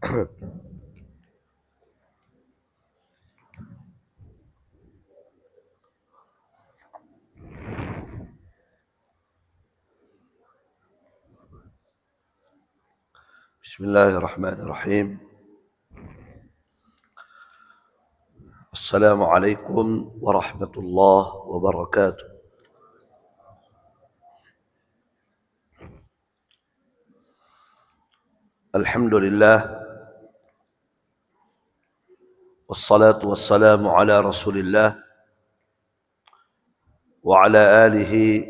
Bismillahirrahmanirrahim. Assalamualaikum warahmatullahi wabarakatuh. Alhamdulillah, wassalatu wassalamu ala rasulillah wa ala alihi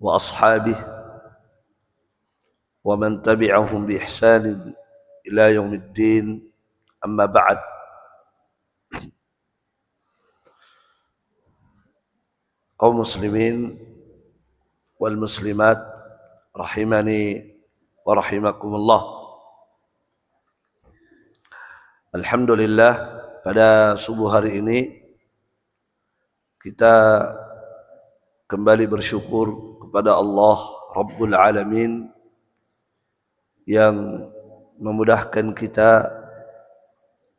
wa ashabihi wa man tabi'ahum bi ihsanin ila yaumiddin, amma ba'd. Kaum muslimin wal muslimat rahimani wa rahimakumullah. Alhamdulillah, pada subuh hari ini kita kembali bersyukur kepada Allah Rabbul Alamin yang memudahkan kita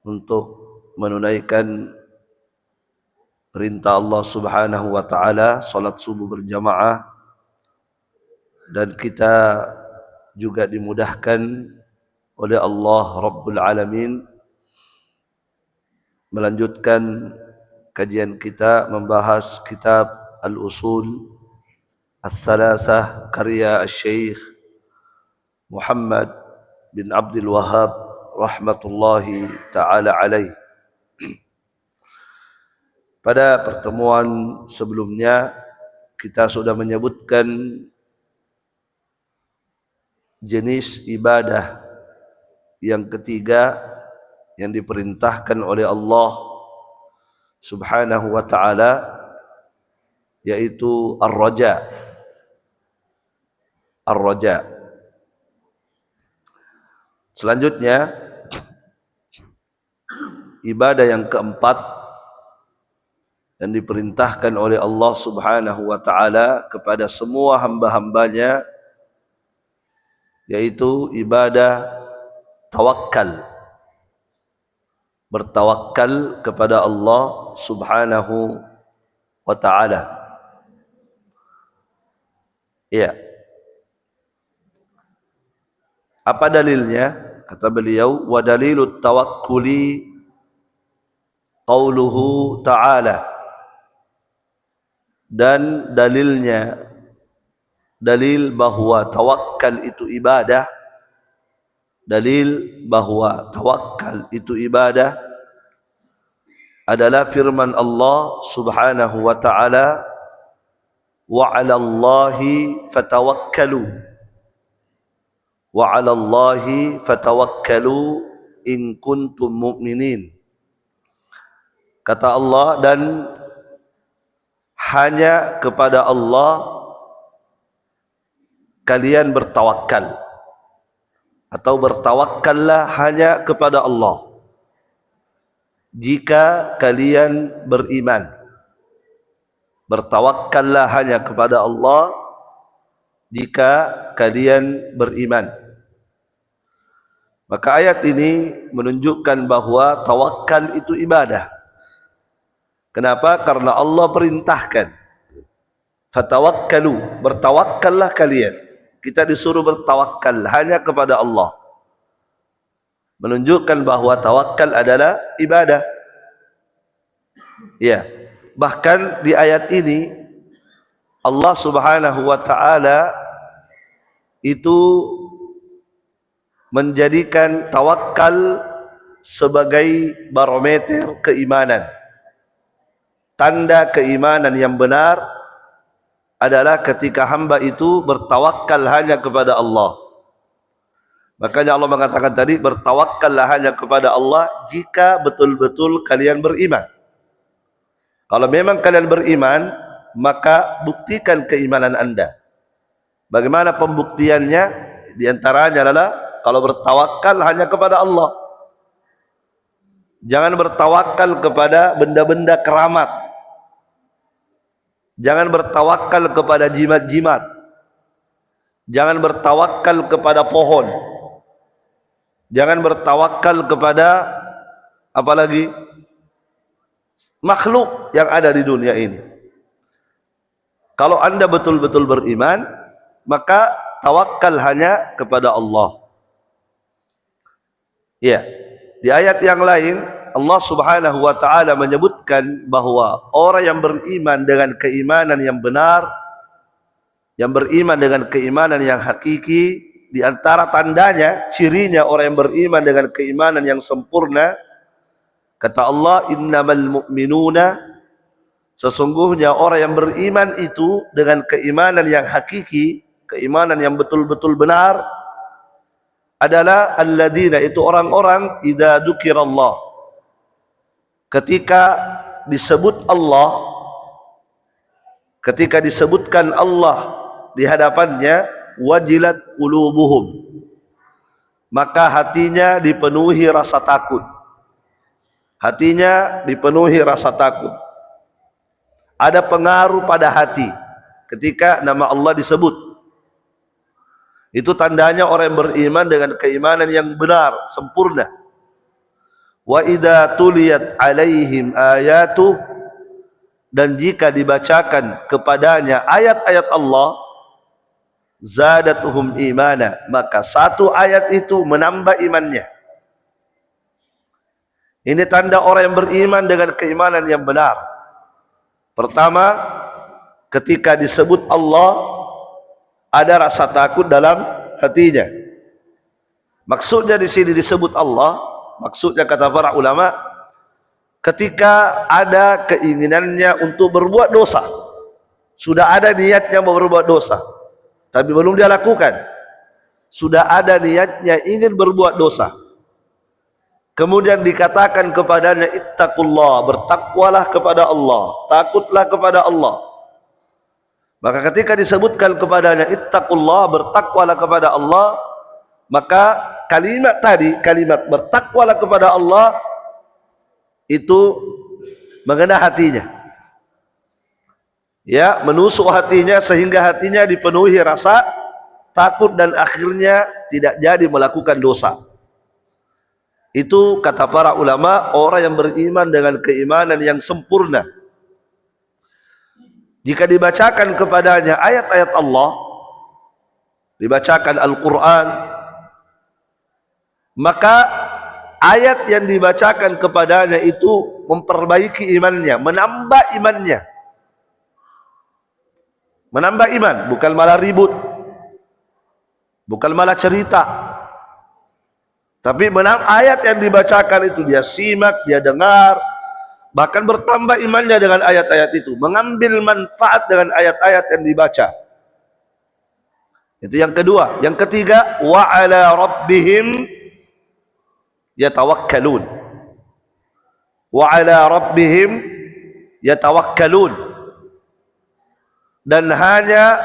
untuk menunaikan perintah Allah Subhanahu wa taala, salat subuh berjamaah, dan kita juga dimudahkan oleh Allah Rabbul Alamin melanjutkan kajian kita membahas kitab Al-Usul Al-Thalathah karya Syekh Muhammad bin Abdul Wahhab rahmatullahi ta'ala alaih. Pada pertemuan sebelumnya kita sudah menyebutkan jenis ibadah yang ketiga yang diperintahkan oleh Allah Subhanahu wa ta'ala, yaitu ar-raja. Ar-raja. Selanjutnya, ibadah yang keempat yang diperintahkan oleh Allah Subhanahu wa ta'ala kepada semua hamba-hambanya, yaitu ibadah tawakkal. Bertawakal kepada Allah Subhanahu wa ta'ala. Ya. Apa dalilnya? Kata beliau, wa dalilut tawakkuli qauluhu ta'ala. Dan dalilnya, dalil bahwa tawakkal itu ibadah, dalil bahwa tawakkal itu ibadah adalah firman Allah Subhanahu wa ta'ala, wa 'alallahi fatawakkalu. Wa 'alallahi fatawakkalu in kuntum mu'minin. Kata Allah, dan hanya kepada Allah kalian bertawakal, atau bertawakkallah hanya kepada Allah jika kalian beriman. Bertawakkallah hanya kepada Allah jika kalian beriman. Maka ayat ini menunjukkan bahwa tawakal itu ibadah. Kenapa? Karena Allah perintahkan, fatawakkalu, bertawakkallah kalian. Kita disuruh bertawakal hanya kepada Allah, menunjukkan bahwa tawakal adalah ibadah. Ya, bahkan di ayat ini Allah Subhanahu wa ta'ala itu menjadikan tawakal sebagai barometer keimanan. Tanda keimanan yang benar adalah ketika hamba itu bertawakal hanya kepada Allah. Makanya Allah mengatakan tadi, bertawakallah hanya kepada Allah jika betul-betul kalian beriman. Kalau memang kalian beriman, maka buktikan keimanan anda. Bagaimana pembuktiannya? Di antaranya adalah kalau bertawakal hanya kepada Allah. Jangan bertawakal kepada benda-benda keramat. Jangan bertawakal kepada jimat-jimat. Jangan bertawakal kepada pohon. Jangan bertawakal kepada apalagi makhluk yang ada di dunia ini. Kalau Anda betul-betul beriman, maka tawakal hanya kepada Allah. Ya, di ayat yang lain Allah Subhanahu wa taala menyebutkan bahwa orang yang beriman dengan keimanan yang benar, yang beriman dengan keimanan yang hakiki, di antara tandanya, cirinya orang yang beriman dengan keimanan yang sempurna, kata Allah, innamal mu'minuna, sesungguhnya orang yang beriman itu dengan keimanan yang hakiki, keimanan yang betul-betul benar, adalah alladzina, itu orang-orang, idza dzukirallah, ketika disebut Allah, ketika disebutkan Allah di hadapannya, wajilat qulubuhum, maka hatinya dipenuhi rasa takut. Hatinya dipenuhi rasa takut. Ada pengaruh pada hati ketika nama Allah disebut. Itu tandanya orang yang beriman dengan keimanan yang benar, sempurna. Wa idza tuliyat alaihim ayatu, dan jika dibacakan kepadanya ayat-ayat Allah, zadatuhum imana, maka satu ayat itu menambah imannya. Ini tanda orang yang beriman dengan keimanan yang benar. Pertama, ketika disebut Allah, ada rasa takut dalam hatinya. Maksudnya di sini disebut Allah, maksudnya kata para ulama, ketika ada keinginannya untuk berbuat dosa, sudah ada niatnya mau berbuat dosa, tapi belum dia lakukan. Sudah ada niatnya ingin berbuat dosa, kemudian dikatakan kepadanya, ittaqullah, bertakwalah kepada Allah, takutlah kepada Allah. Maka ketika disebutkan kepadanya ittaqullah, bertakwalah kepada Allah, maka kalimat tadi, kalimat bertakwalah kepada Allah, itu mengena hatinya, ya, menusuk hatinya, sehingga hatinya dipenuhi rasa takut dan akhirnya tidak jadi melakukan dosa. Itu kata para ulama, orang yang beriman dengan keimanan yang sempurna. Jika dibacakan kepadanya ayat-ayat Allah, dibacakan Al-Quran, maka ayat yang dibacakan kepadanya itu memperbaiki imannya, menambah imannya. Menambah iman, bukan malah ribut, bukan malah cerita. Tapi ayat yang dibacakan itu dia simak, dia dengar, bahkan bertambah imannya dengan ayat-ayat itu, mengambil manfaat dengan ayat-ayat yang dibaca. Itu yang kedua. Yang ketiga, wa ala rabbihim yatawakkalun. Wa ala rabbihim yatawakkalun. Dan hanya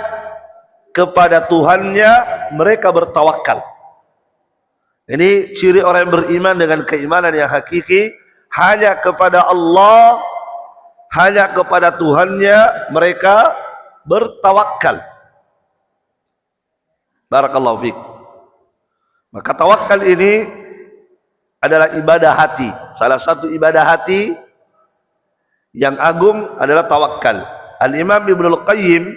kepada Tuhannya mereka bertawakal. Ini ciri orang yang beriman dengan keimanan yang hakiki. Hanya kepada Allah, hanya kepada Tuhannya mereka bertawakal. Barakallahu fiik. Maka tawakal ini adalah ibadah hati. Salah satu ibadah hati yang agung adalah tawakal. Al-Imam Ibnul Qayyim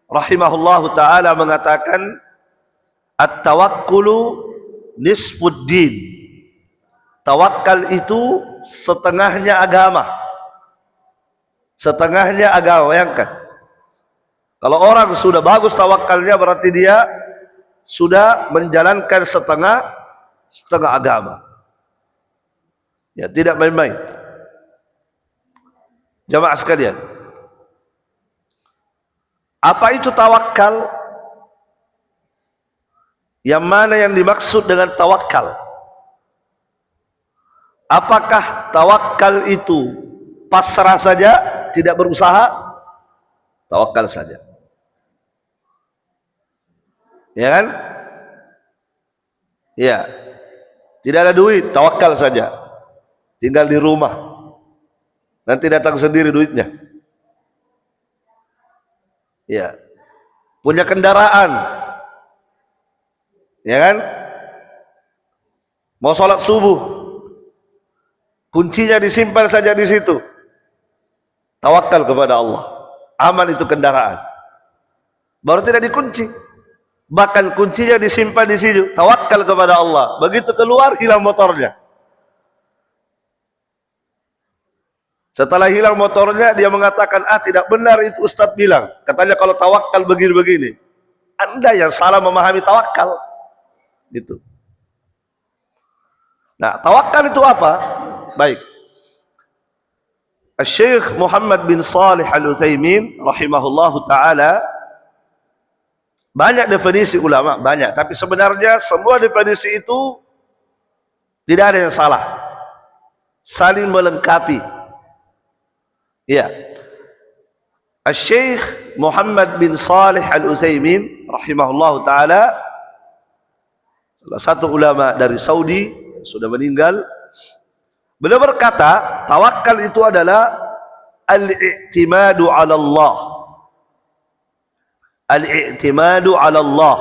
rahimahullahu ta'ala mengatakan, at-tawakkulu nisfuddin. Tawakal itu setengahnya agama. Setengahnya agama. Bayangkan, kalau orang sudah bagus tawakalnya, berarti dia sudah menjalankan setengah agama. Ya, tidak main-main. Jamaah sekalian, apa itu tawakal? Yang mana yang dimaksud dengan tawakal? Apakah tawakal itu pasrah saja, tidak berusaha? Tawakal saja, ya kan? Ya, tidak ada duit, tawakal saja, tinggal di rumah, nanti datang sendiri duitnya. Ya, punya kendaraan, ya kan? Mau sholat subuh, kuncinya disimpan saja di situ. Tawakal kepada Allah. Aman itu kendaraan. Baru tidak dikunci. Bahkan kuncinya disimpan di situ. Tawakal kepada Allah. Begitu keluar, hilang motornya. Setelah hilang motornya, dia mengatakan, tidak benar itu Ustadz bilang. Katanya kalau tawakal begini-begini. Anda yang salah memahami tawakal. Gitu. Nah, tawakal itu apa? Baik. Syekh Muhammad bin Shalih Al-Utsaimin rahimahullahu taala, banyak definisi ulama, banyak, tapi sebenarnya semua definisi itu tidak ada yang salah, saling melengkapi. Ya. Syekh Muhammad bin Shalih Al-Utsaimin rahimahullahu taala, salah satu ulama dari Saudi, sudah meninggal. Beliau berkata, tawakal itu adalah al-i'timadu 'ala Allah. Al-i'timadu 'ala Allah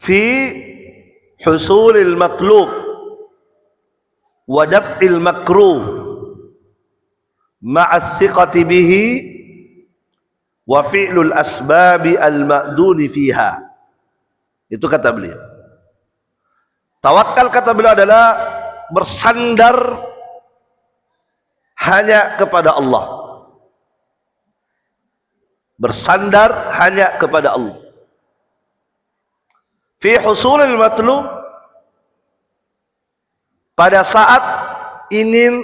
fi husulil matlub wa daf'il makruh ma'a thiqati bihi wa fi'lul asbabi al-ma'duni fiha. Itu kata beliau. Tawakal, kata beliau, adalah bersandar hanya kepada Allah. Bersandar hanya kepada Allah. Fi husulil matlub, pada saat ingin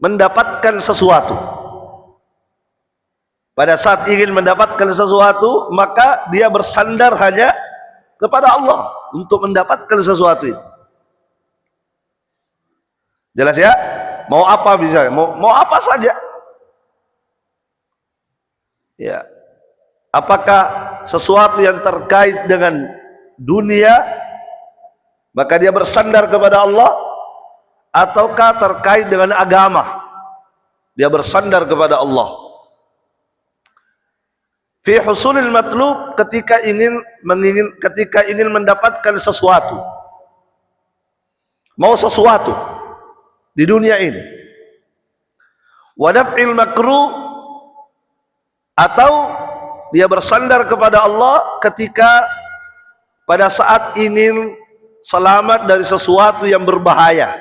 mendapatkan sesuatu. Pada saat ingin mendapatkan sesuatu, maka dia bersandar hanya kepada Allah untuk mendapatkan sesuatu itu. Jelas ya? Mau apa bisa, mau apa saja. Ya. Apakah sesuatu yang terkait dengan dunia, maka dia bersandar kepada Allah, ataukah terkait dengan agama, dia bersandar kepada Allah. Fi husulil matlub, ketika ingin mendapatkan sesuatu, mau sesuatu di dunia ini. Wa daf'il makruh, atau dia bersandar kepada Allah ketika pada saat ingin selamat dari sesuatu yang berbahaya.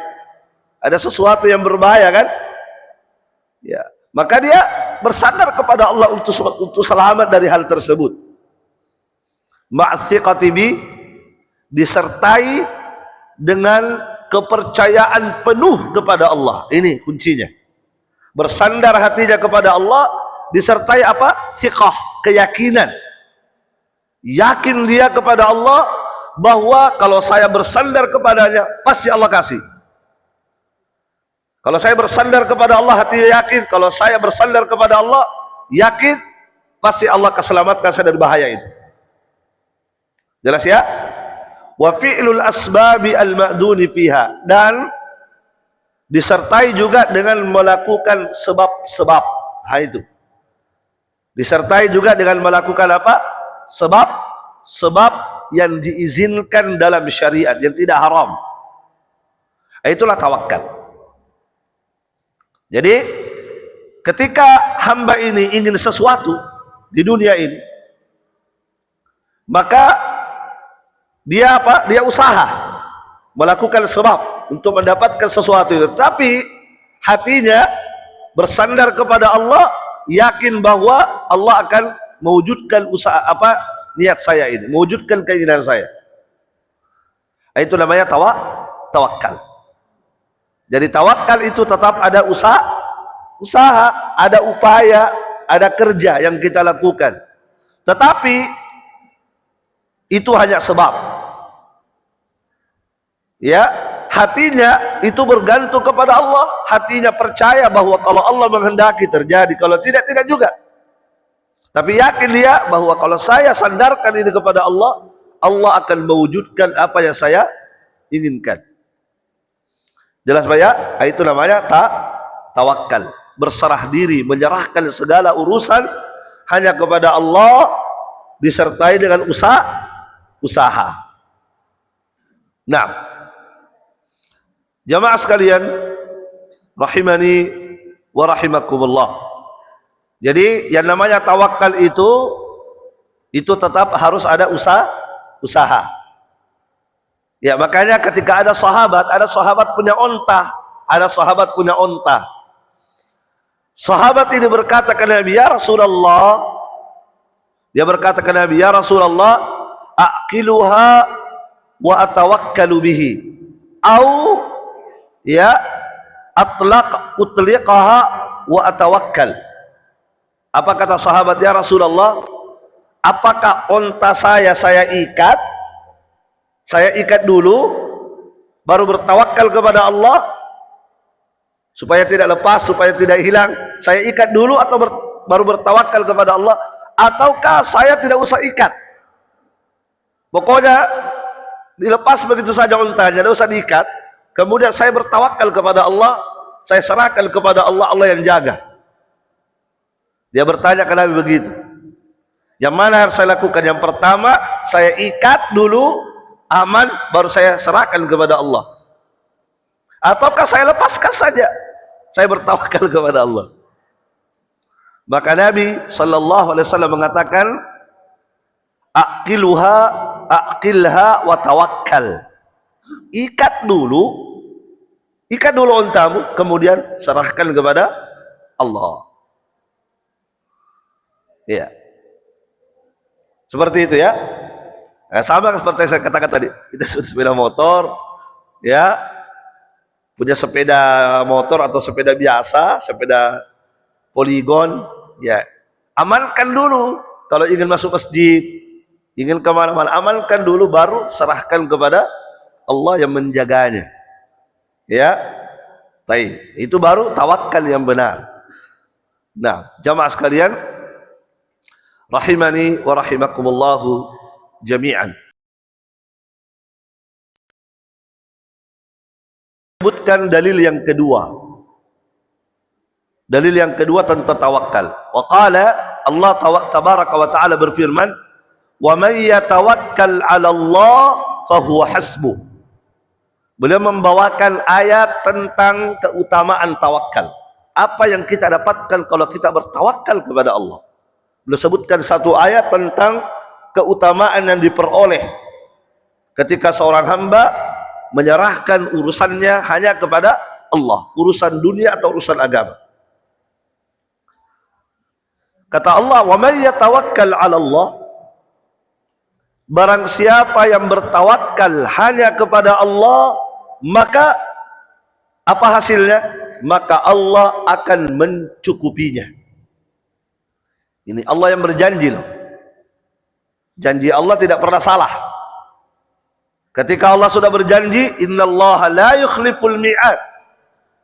Ada sesuatu yang berbahaya, kan? Ya, maka dia bersandar kepada Allah untuk selamat dari hal tersebut. Ma'thiqati bi, disertai dengan kepercayaan penuh kepada Allah. Ini kuncinya. Bersandar hatinya kepada Allah, disertai apa? Thiqah, keyakinan. Yakin dia kepada Allah bahwa kalau saya bersandar kepadanya, pasti Allah kasih. Kalau saya bersandar kepada Allah, hatinya yakin. Kalau saya bersandar kepada Allah, yakin pasti Allah keselamatkan saya dari bahaya itu. Jelas ya? Wa fi'lul asbabi al-ma'duni fiha, dan disertai juga dengan melakukan sebab-sebab. Itu. Disertai juga dengan melakukan apa? Sebab yang diizinkan dalam syariat, yang tidak haram. Itulah tawakal. Jadi ketika hamba ini ingin sesuatu di dunia ini, maka dia apa? Dia usaha melakukan sebab untuk mendapatkan sesuatu itu. Tapi hatinya bersandar kepada Allah, yakin bahwa Allah akan mewujudkan usaha apa? Niat saya ini, mewujudkan keinginan saya. Itu namanya tawakal. Jadi tawakal itu tetap ada usaha, ada upaya, ada kerja yang kita lakukan. Tetapi itu hanya sebab. Ya, hatinya itu bergantung kepada Allah. Hatinya percaya bahwa kalau Allah menghendaki terjadi, kalau tidak juga. Tapi yakin dia bahwa kalau saya sandarkan ini kepada Allah, Allah akan mewujudkan apa yang saya inginkan. Jelas Pak ya? Itu namanya tawakal. Berserah diri, menyerahkan segala urusan hanya kepada Allah, disertai dengan usaha. Nah, jamaah sekalian, rahimani wa rahimakumullah. Jadi yang namanya tawakal itu tetap harus ada usaha. Ya, makanya ketika ada sahabat punya onta. Sahabat ini berkata ke Nabi, ya Rasulullah, dia berkata ke Nabi, ya Rasulullah, aqiluha wa atawakkalu bihi, au ya utliqaha wa atawakkal. Apa kata sahabat, ya Rasulullah, apakah onta saya ikat dulu baru bertawakal kepada Allah supaya tidak lepas, supaya tidak hilang? Saya ikat dulu atau baru bertawakal kepada Allah, ataukah saya tidak usah ikat, pokoknya dilepas begitu saja ontanya, tidak usah diikat, kemudian saya bertawakal kepada Allah, saya serahkan kepada Allah, Allah yang jaga. Dia bertanya ke Nabi begitu. Yang mana harus saya lakukan? Yang pertama, saya ikat dulu, aman, baru saya serahkan kepada Allah, ataukah saya lepaskan saja, saya bertawakal kepada Allah? Maka Nabi SAW mengatakan, aqilha wa tawakkal. Ikat dulu ontamu, kemudian serahkan kepada Allah. Ya, seperti itu ya. Nah, sama seperti saya katakan tadi, kita sudah sepeda motor, ya, punya sepeda motor atau sepeda biasa, sepeda poligon, ya, amankan dulu. Kalau ingin masuk masjid, ingin kemana-mana, amankan dulu, baru serahkan kepada Allah yang menjaganya. Ya, baik, itu baru tawakal yang benar. Nah, jamaah sekalian, rahimani wa rahimakumullahu jami'an. Sebutkan dalil yang kedua. Dalil yang kedua tentang tawakal. Wa qala, Allah tabaraka wa ta'ala berfirman, wa may yatawakkal 'ala Allah fa huwa hasbuh. Beliau membawakan ayat tentang keutamaan tawakal. Apa yang kita dapatkan kalau kita bertawakal kepada Allah? Beliau sebutkan satu ayat tentang keutamaan yang diperoleh ketika seorang hamba menyerahkan urusannya hanya kepada Allah, urusan dunia atau urusan agama. Kata Allah, wa may yatawakkal 'ala Allah, barang siapa yang bertawakal hanya kepada Allah, maka apa hasilnya? Maka Allah akan mencukupinya. Ini Allah yang berjanji loh. Janji Allah tidak pernah salah. Ketika Allah sudah berjanji, innallaha la yukhliful mi'ad,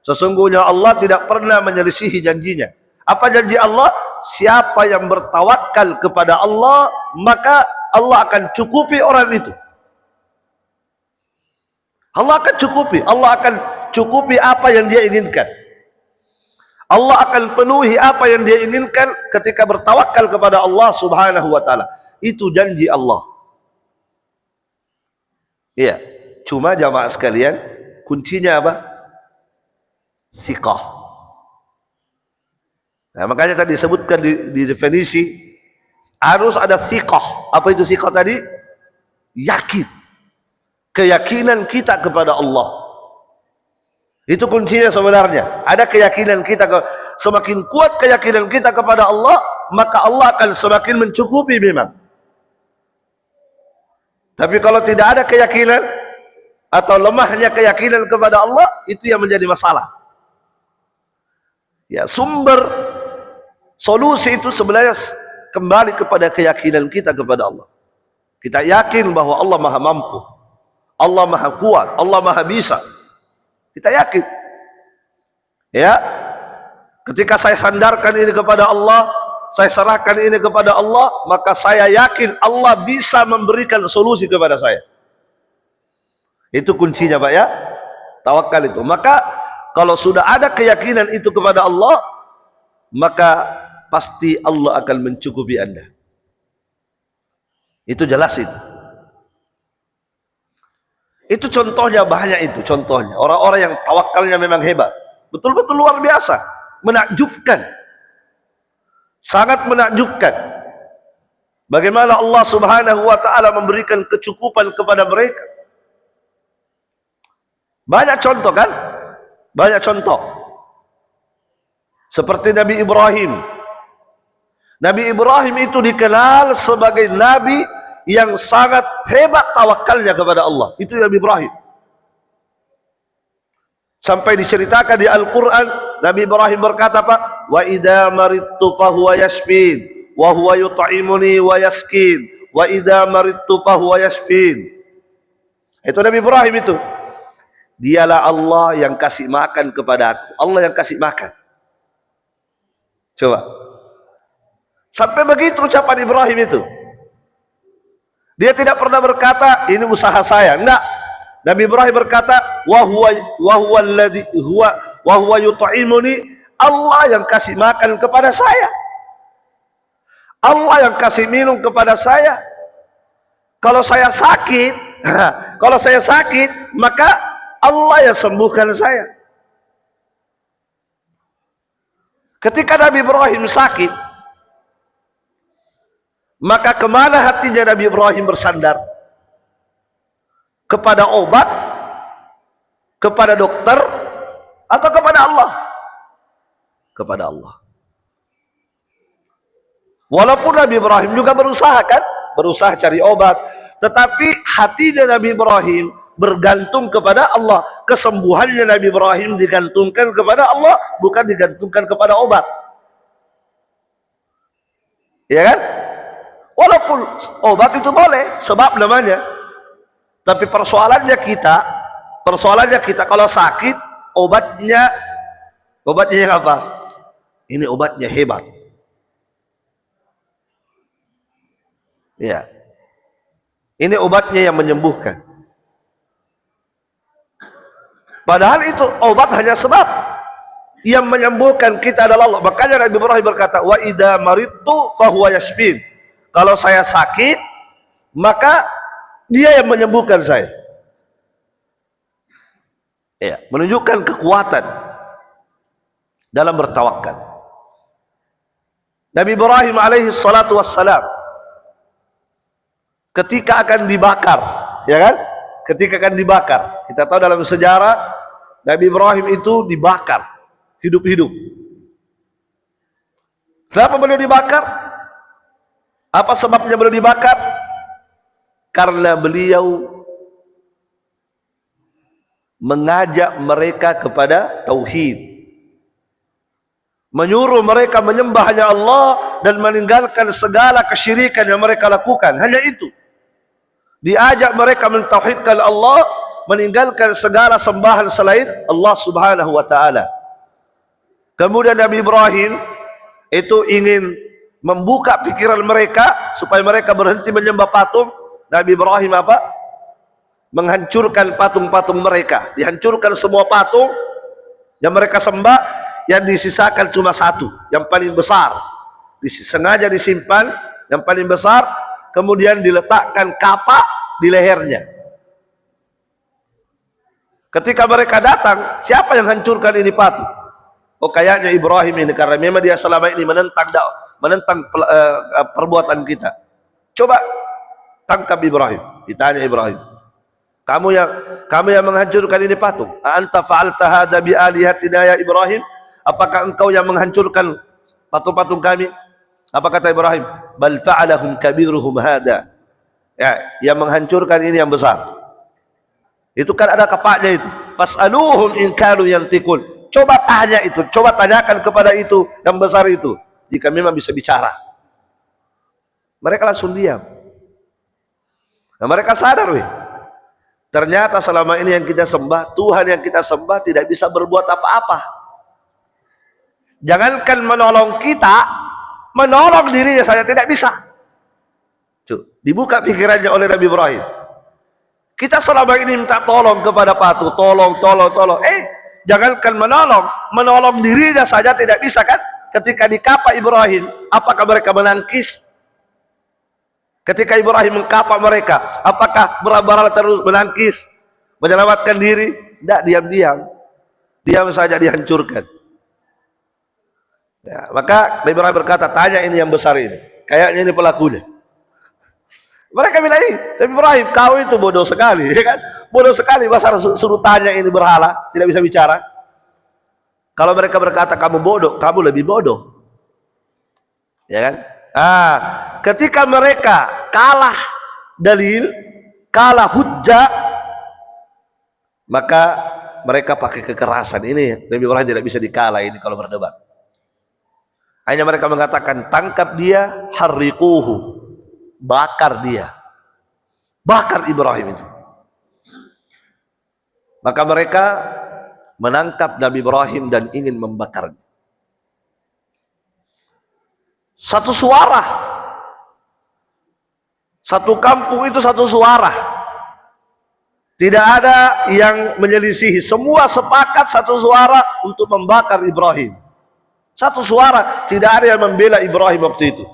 sesungguhnya Allah tidak pernah menyelisihi janjinya. Apa janji Allah? Siapa yang bertawakal kepada Allah, maka Allah akan cukupi orang itu. Allah akan cukupi apa yang dia inginkan. Allah akan penuhi apa yang dia inginkan ketika bertawakal kepada Allah Subhanahu wa ta'ala. Itu janji Allah. Iya, cuma jamaah sekalian, kuncinya apa? Thiqah. Nah, makanya tadi disebutkan di definisi harus ada thiqah. Apa itu thiqah tadi? Yakin. Keyakinan kita kepada Allah. Itu kuncinya sebenarnya. Ada keyakinan kita, semakin kuat keyakinan kita kepada Allah, maka Allah akan semakin mencukupi memang. Tapi kalau tidak ada keyakinan atau lemahnya keyakinan kepada Allah, itu yang menjadi masalah. Ya, sumber solusi itu sebenarnya kembali kepada keyakinan kita kepada Allah. Kita yakin bahwa Allah Maha Mampu, Allah Maha Kuat, Allah Maha Bisa. Kita yakin. Ya, ketika saya sandarkan ini kepada Allah, saya serahkan ini kepada Allah, maka saya yakin Allah bisa memberikan solusi kepada saya. Itu kuncinya Pak ya, tawakal itu. Maka kalau sudah ada keyakinan itu kepada Allah, maka pasti Allah akan mencukupi Anda. Itu jelas itu. Itu contohnya, banyak itu contohnya. Orang-orang yang tawakalnya memang hebat. Betul-betul luar biasa. Menakjubkan. Sangat menakjubkan. Bagaimana Allah Subhanahu wa ta'ala memberikan kecukupan kepada mereka. Banyak contoh kan? Banyak contoh. Seperti Nabi Ibrahim. Nabi Ibrahim itu dikenal sebagai Nabi yang sangat hebat tawakalnya kepada Allah. Itu Nabi Ibrahim. Sampai diceritakan di Al-Quran, Nabi Ibrahim berkata apa? Wa idha maridtu fahuwa yashfin, wa huwa yut'imuni wa yaskin, wa idha maridtu fahuwa yashfin. Itu Nabi Ibrahim itu. Dialah Allah yang kasih makan kepada aku. Allah yang kasih makan. Coba. Sampai begitu ucapan Ibrahim itu. Dia tidak pernah berkata ini usaha saya. Enggak. Nabi Ibrahim berkata wa huwa yut'imuni, Allah yang kasih makan kepada saya. Allah yang kasih minum kepada saya. Kalau saya sakit, maka Allah yang sembuhkan saya. Ketika Nabi Ibrahim sakit, maka kemana hatinya Nabi Ibrahim bersandar? Kepada obat, kepada dokter, atau kepada Allah? Kepada Allah. Walaupun Nabi Ibrahim juga berusaha kan? Berusaha cari obat. Tetapi hatinya Nabi Ibrahim bergantung kepada Allah. Kesembuhannya Nabi Ibrahim digantungkan kepada Allah, bukan digantungkan kepada obat. Ya kan? Walaupun obat itu boleh, sebab namanya. Tapi persoalannya kita kalau sakit, obatnya yang apa? Ini obatnya hebat. Ya. Ini obatnya yang menyembuhkan. Padahal itu obat hanya sebab. Yang menyembuhkan kita adalah Allah. Makanya Nabi Ibrahim berkata, wa idza maridtu fahuwa yashfin. Kalau saya sakit, maka Dia yang menyembuhkan saya. Ya, menunjukkan kekuatan dalam bertawakal. Nabi Ibrahim alaihi salatu wassalam ketika akan dibakar, ya kan? Ketika akan dibakar, kita tahu dalam sejarah Nabi Ibrahim itu dibakar hidup-hidup. Kenapa beliau dibakar? Apa sebabnya beliau dibakar? Karena beliau mengajak mereka kepada tauhid, menyuruh mereka menyembah hanya Allah dan meninggalkan segala kesyirikan yang mereka lakukan. Hanya itu. Diajak mereka mentauhidkan Allah, meninggalkan segala sembahan selain Allah Subhanahu wa ta'ala. Kemudian Nabi Ibrahim itu ingin membuka pikiran mereka supaya mereka berhenti menyembah patung. Nabi Ibrahim apa? Menghancurkan patung-patung mereka. Dihancurkan semua patung yang mereka sembah, yang disisakan cuma satu, yang paling besar. Sengaja disimpan, yang paling besar, kemudian diletakkan kapak di lehernya. Ketika mereka datang, siapa yang hancurkan ini patung? Oh, kayaknya Ibrahim ini, karena memang dia selama ini menentang perbuatan kita. Coba tangkap Ibrahim. Ditanya Ibrahim, kamu yang menghancurkan ini patung. Anta fa'alta hadza bi alihatina ya Ibrahim? Apakah engkau yang menghancurkan patung-patung kami? Apa kata Ibrahim? Bal fa'alahum kabiruhum hadza. Ya, yang menghancurkan ini yang besar. Itu kan ada kapaknya itu. Fas'aluhum in kanu yantiqun. Coba tanya itu, coba tanyakan kepada itu yang besar itu, jika memang bisa bicara. Mereka langsung diam. Nah, mereka sadar, ternyata selama ini yang kita sembah, Tuhan yang kita sembah tidak bisa berbuat apa-apa. Jangankan menolong kita, menolong dirinya saja tidak bisa. Dibuka pikirannya oleh Nabi Ibrahim. Kita selama ini minta tolong kepada patung, tolong. Jangankan menolong dirinya saja tidak bisa kan? Ketika dikapa Ibrahim, apakah mereka menangkis? Ketika Ibrahim mengkapa mereka, apakah berabara terus menangkis? menyelamatkan diri? Tidak, diam-diam. Diam saja dihancurkan. Ya, maka Nabi Ibrahim berkata, tanya ini yang besar ini. Kayaknya ini pelakunya. Mereka bilang, Nabi Ibrahim, kau itu bodoh sekali. Ya kan? Bodoh sekali, masa suruh tanya ini berhala, tidak bisa bicara. Kalau mereka berkata, kamu bodoh, kamu lebih bodoh. Ya kan? Ketika mereka kalah dalil, kalah hujjah, maka mereka pakai kekerasan. Ini Nabi Ibrahim tidak bisa dikalah ini kalau berdebat. Hanya mereka mengatakan, tangkap dia, harriquhu, bakar dia, bakar Ibrahim itu. Maka mereka menangkap Nabi Ibrahim dan ingin membakarnya. Satu suara, satu kampung itu satu suara, tidak ada yang menyelisihi, semua sepakat satu suara untuk membakar Ibrahim. Satu suara, tidak ada yang membela Ibrahim waktu itu.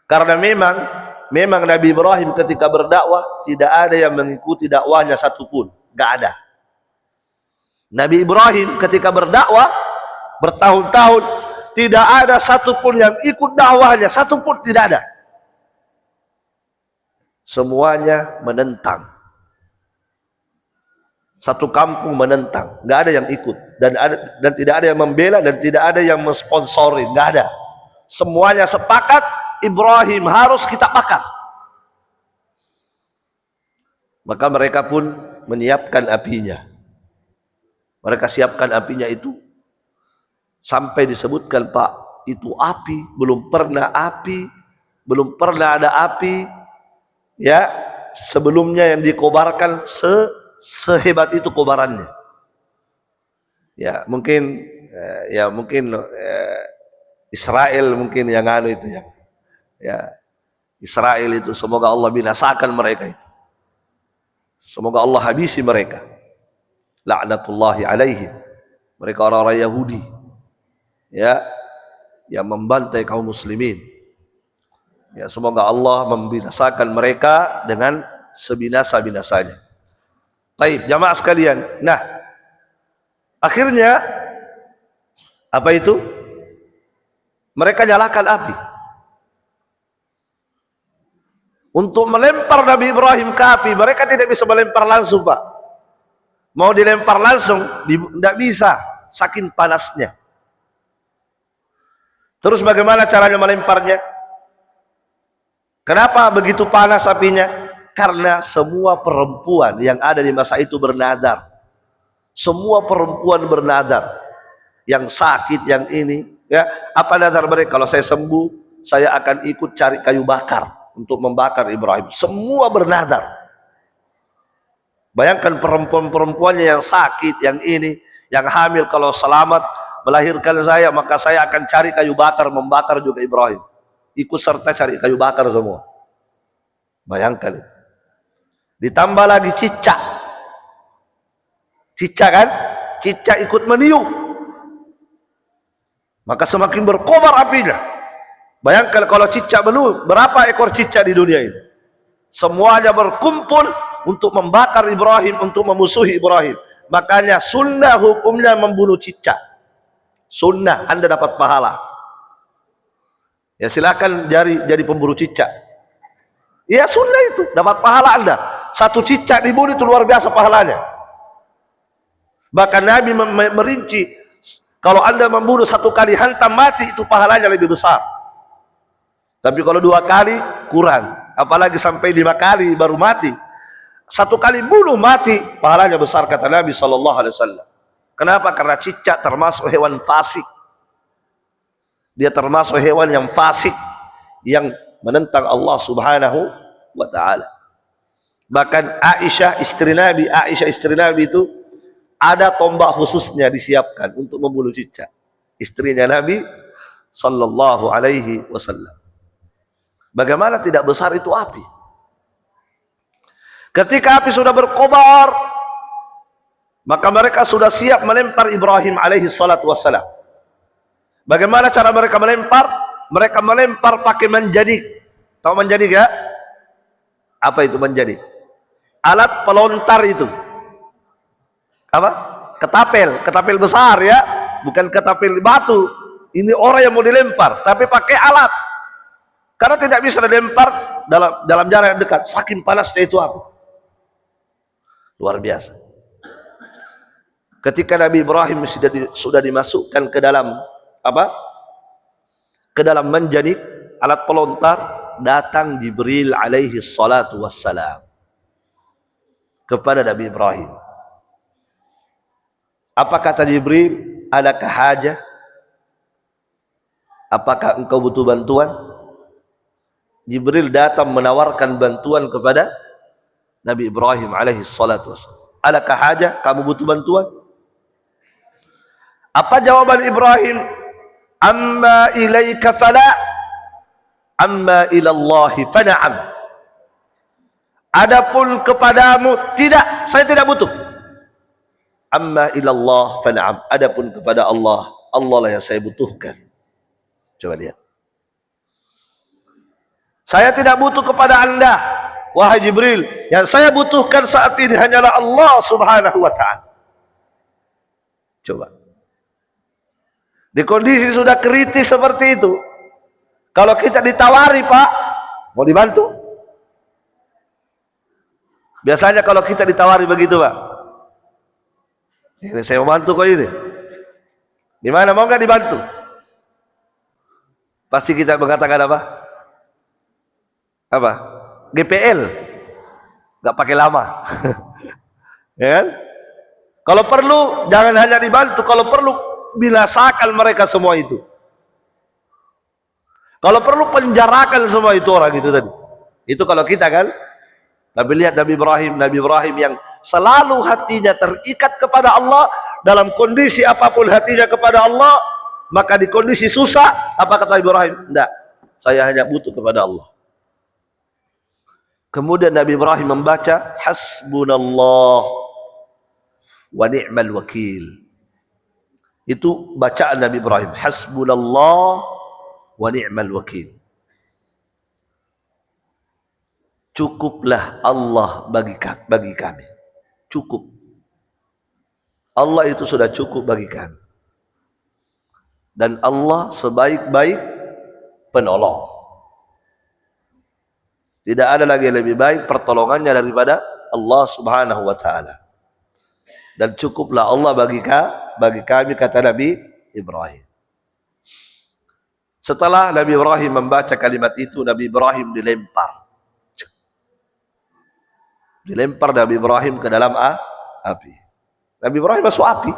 Karena memang Nabi Ibrahim ketika berdakwah tidak ada yang mengikuti dakwahnya satupun, gak ada. Nabi Ibrahim ketika berdakwah bertahun-tahun tidak ada satupun yang ikut dakwahnya, satupun tidak ada. Semuanya menentang. Satu kampung menentang, nggak ada yang ikut, dan tidak ada yang membela, dan tidak ada yang mensponsori, nggak ada. Semuanya sepakat Ibrahim harus kita bakar. Maka mereka pun menyiapkan apinya. Mereka siapkan apinya itu sampai disebutkan, Pak, itu api, belum pernah ada api ya sebelumnya yang dikobarkan sehebat itu kobarannya. Ya mungkin Israel mungkin yang anu itu ya Israel itu, semoga Allah binasakan mereka itu, semoga Allah habisi mereka, laknatullahi alaihim, mereka orang-orang Yahudi ya yang membantai kaum muslimin. Ya semoga Allah membinasakan mereka dengan sebinasa-binasanya. Baik, jamaah sekalian. Nah, akhirnya apa itu? Mereka nyalakan api untuk melempar Nabi Ibrahim ke api. Mereka tidak bisa melempar langsung, Pak. Mau dilempar langsung, tidak bisa, saking panasnya. Terus bagaimana caranya melemparnya? Kenapa begitu panas apinya? Karena semua perempuan yang ada di masa itu bernadar. Semua perempuan bernadar. Yang sakit, yang ini. Ya, apa nadar mereka? Kalau saya sembuh, saya akan ikut cari kayu bakar untuk membakar Ibrahim. Semua bernadar. Bayangkan perempuan-perempuannya yang sakit, yang ini, yang hamil, kalau selamat melahirkan saya, maka saya akan cari kayu bakar, membakar juga Ibrahim. Ikut serta cari kayu bakar semua. Bayangkan. Ditambah lagi cicak kan, cicak ikut meniup, maka semakin berkobar apinya. Bayangkan kalau cicak meniup, berapa ekor cicak di dunia ini? Semuanya berkumpul untuk membakar Ibrahim, untuk memusuhi Ibrahim. Makanya sunnah hukumnya membunuh cicak. Sunnah, Anda dapat pahala. Ya silakan jadi pemburu cicak. Ya sunnah itu, dapat pahala Anda. Satu cicak dibunuh itu luar biasa pahalanya. Bahkan Nabi merinci, kalau Anda membunuh satu kali hantam mati, itu pahalanya lebih besar. Tapi kalau 2 kali kurang, apalagi sampai 5 kali baru mati. 1 kali bunuh mati, pahalanya besar, kata Nabi SAW. Kenapa? Karena cicak termasuk hewan fasik. Dia termasuk hewan yang fasik, yang menentang Allah Subhanahu wa ta'ala. Bahkan Aisyah istri Nabi itu ada tombak khususnya disiapkan untuk membunuh cicak. Istrinya Nabi sallallahu alaihi wasallam. Bagaimana tidak besar itu api? Ketika api sudah berkobar, maka mereka sudah siap melempar Ibrahim alaihi salatu wassalam. Bagaimana cara mereka melempar? Mereka melempar pakai menjadik. Tahu menjadik ya? Apa itu menjadik? alat pelontar itu. Apa? Ketapel besar ya, bukan ketapel batu. Ini orang yang mau dilempar, tapi pakai alat. Karena tidak bisa dilempar dalam jarak yang dekat, saking panasnya itu api. Luar biasa. Ketika Nabi Ibrahim sudah dimasukkan ke dalam apa? Ke dalam manjanik alat pelontar, datang Jibril alaihi salatu wassalam kepada Nabi Ibrahim. Apa kata Jibril? Adakah hajah? Apakah engkau butuh bantuan? Jibril datang menawarkan bantuan kepada Nabi Ibrahim alaihi salatu wassalam. Adakah hajah? Kamu butuh bantuan? Apa jawaban Ibrahim? Amma ilaika fala, amma ilallahi fana'am. Adapun kepadamu tidak, saya tidak butuh. Amma ilallah fana'am. Adapun kepada Allah, Allah lah yang saya butuhkan. Coba lihat. Saya tidak butuh kepada anda, wahai Jibril. Yang saya butuhkan saat ini hanyalah Allah subhanahu wa ta'ala. Coba. Di kondisi sudah kritis seperti itu, kalau kita ditawari, Pak, mau dibantu? Biasanya kalau kita ditawari begitu, Pak. Ini saya mau bantu kok ini. Gimana, mau nggak dibantu? Pasti kita mengatakan apa? Apa? GPL. Nggak pakai lama. Ya kan? Kalau perlu, jangan hanya dibantu. Kalau perlu, binasakan mereka semua itu. Kalau perlu, penjarakan semua itu orang itu tadi. Itu kalau kita kan. Tapi lihat Nabi Ibrahim yang selalu hatinya terikat kepada Allah. Dalam kondisi apapun hatinya kepada Allah. Maka di kondisi susah, apa kata Ibrahim? Tidak, saya hanya butuh kepada Allah. Kemudian Nabi Ibrahim membaca hasbunallah wa ni'mal wakil. Itu bacaan Nabi Ibrahim, hasbunallah wa ni'mal wakil. Cukuplah Allah bagi kami. Cukup. Allah itu sudah cukup bagi kami. Dan Allah sebaik-baik penolong. Tidak ada lagi yang lebih baik pertolongannya daripada Allah subhanahu wa ta'ala. Dan cukuplah Allah bagi kami, kata Nabi Ibrahim. Setelah Nabi Ibrahim membaca kalimat itu, Nabi Ibrahim dilempar. Dilempar Nabi Ibrahim ke dalam api. Nabi Ibrahim masuk api.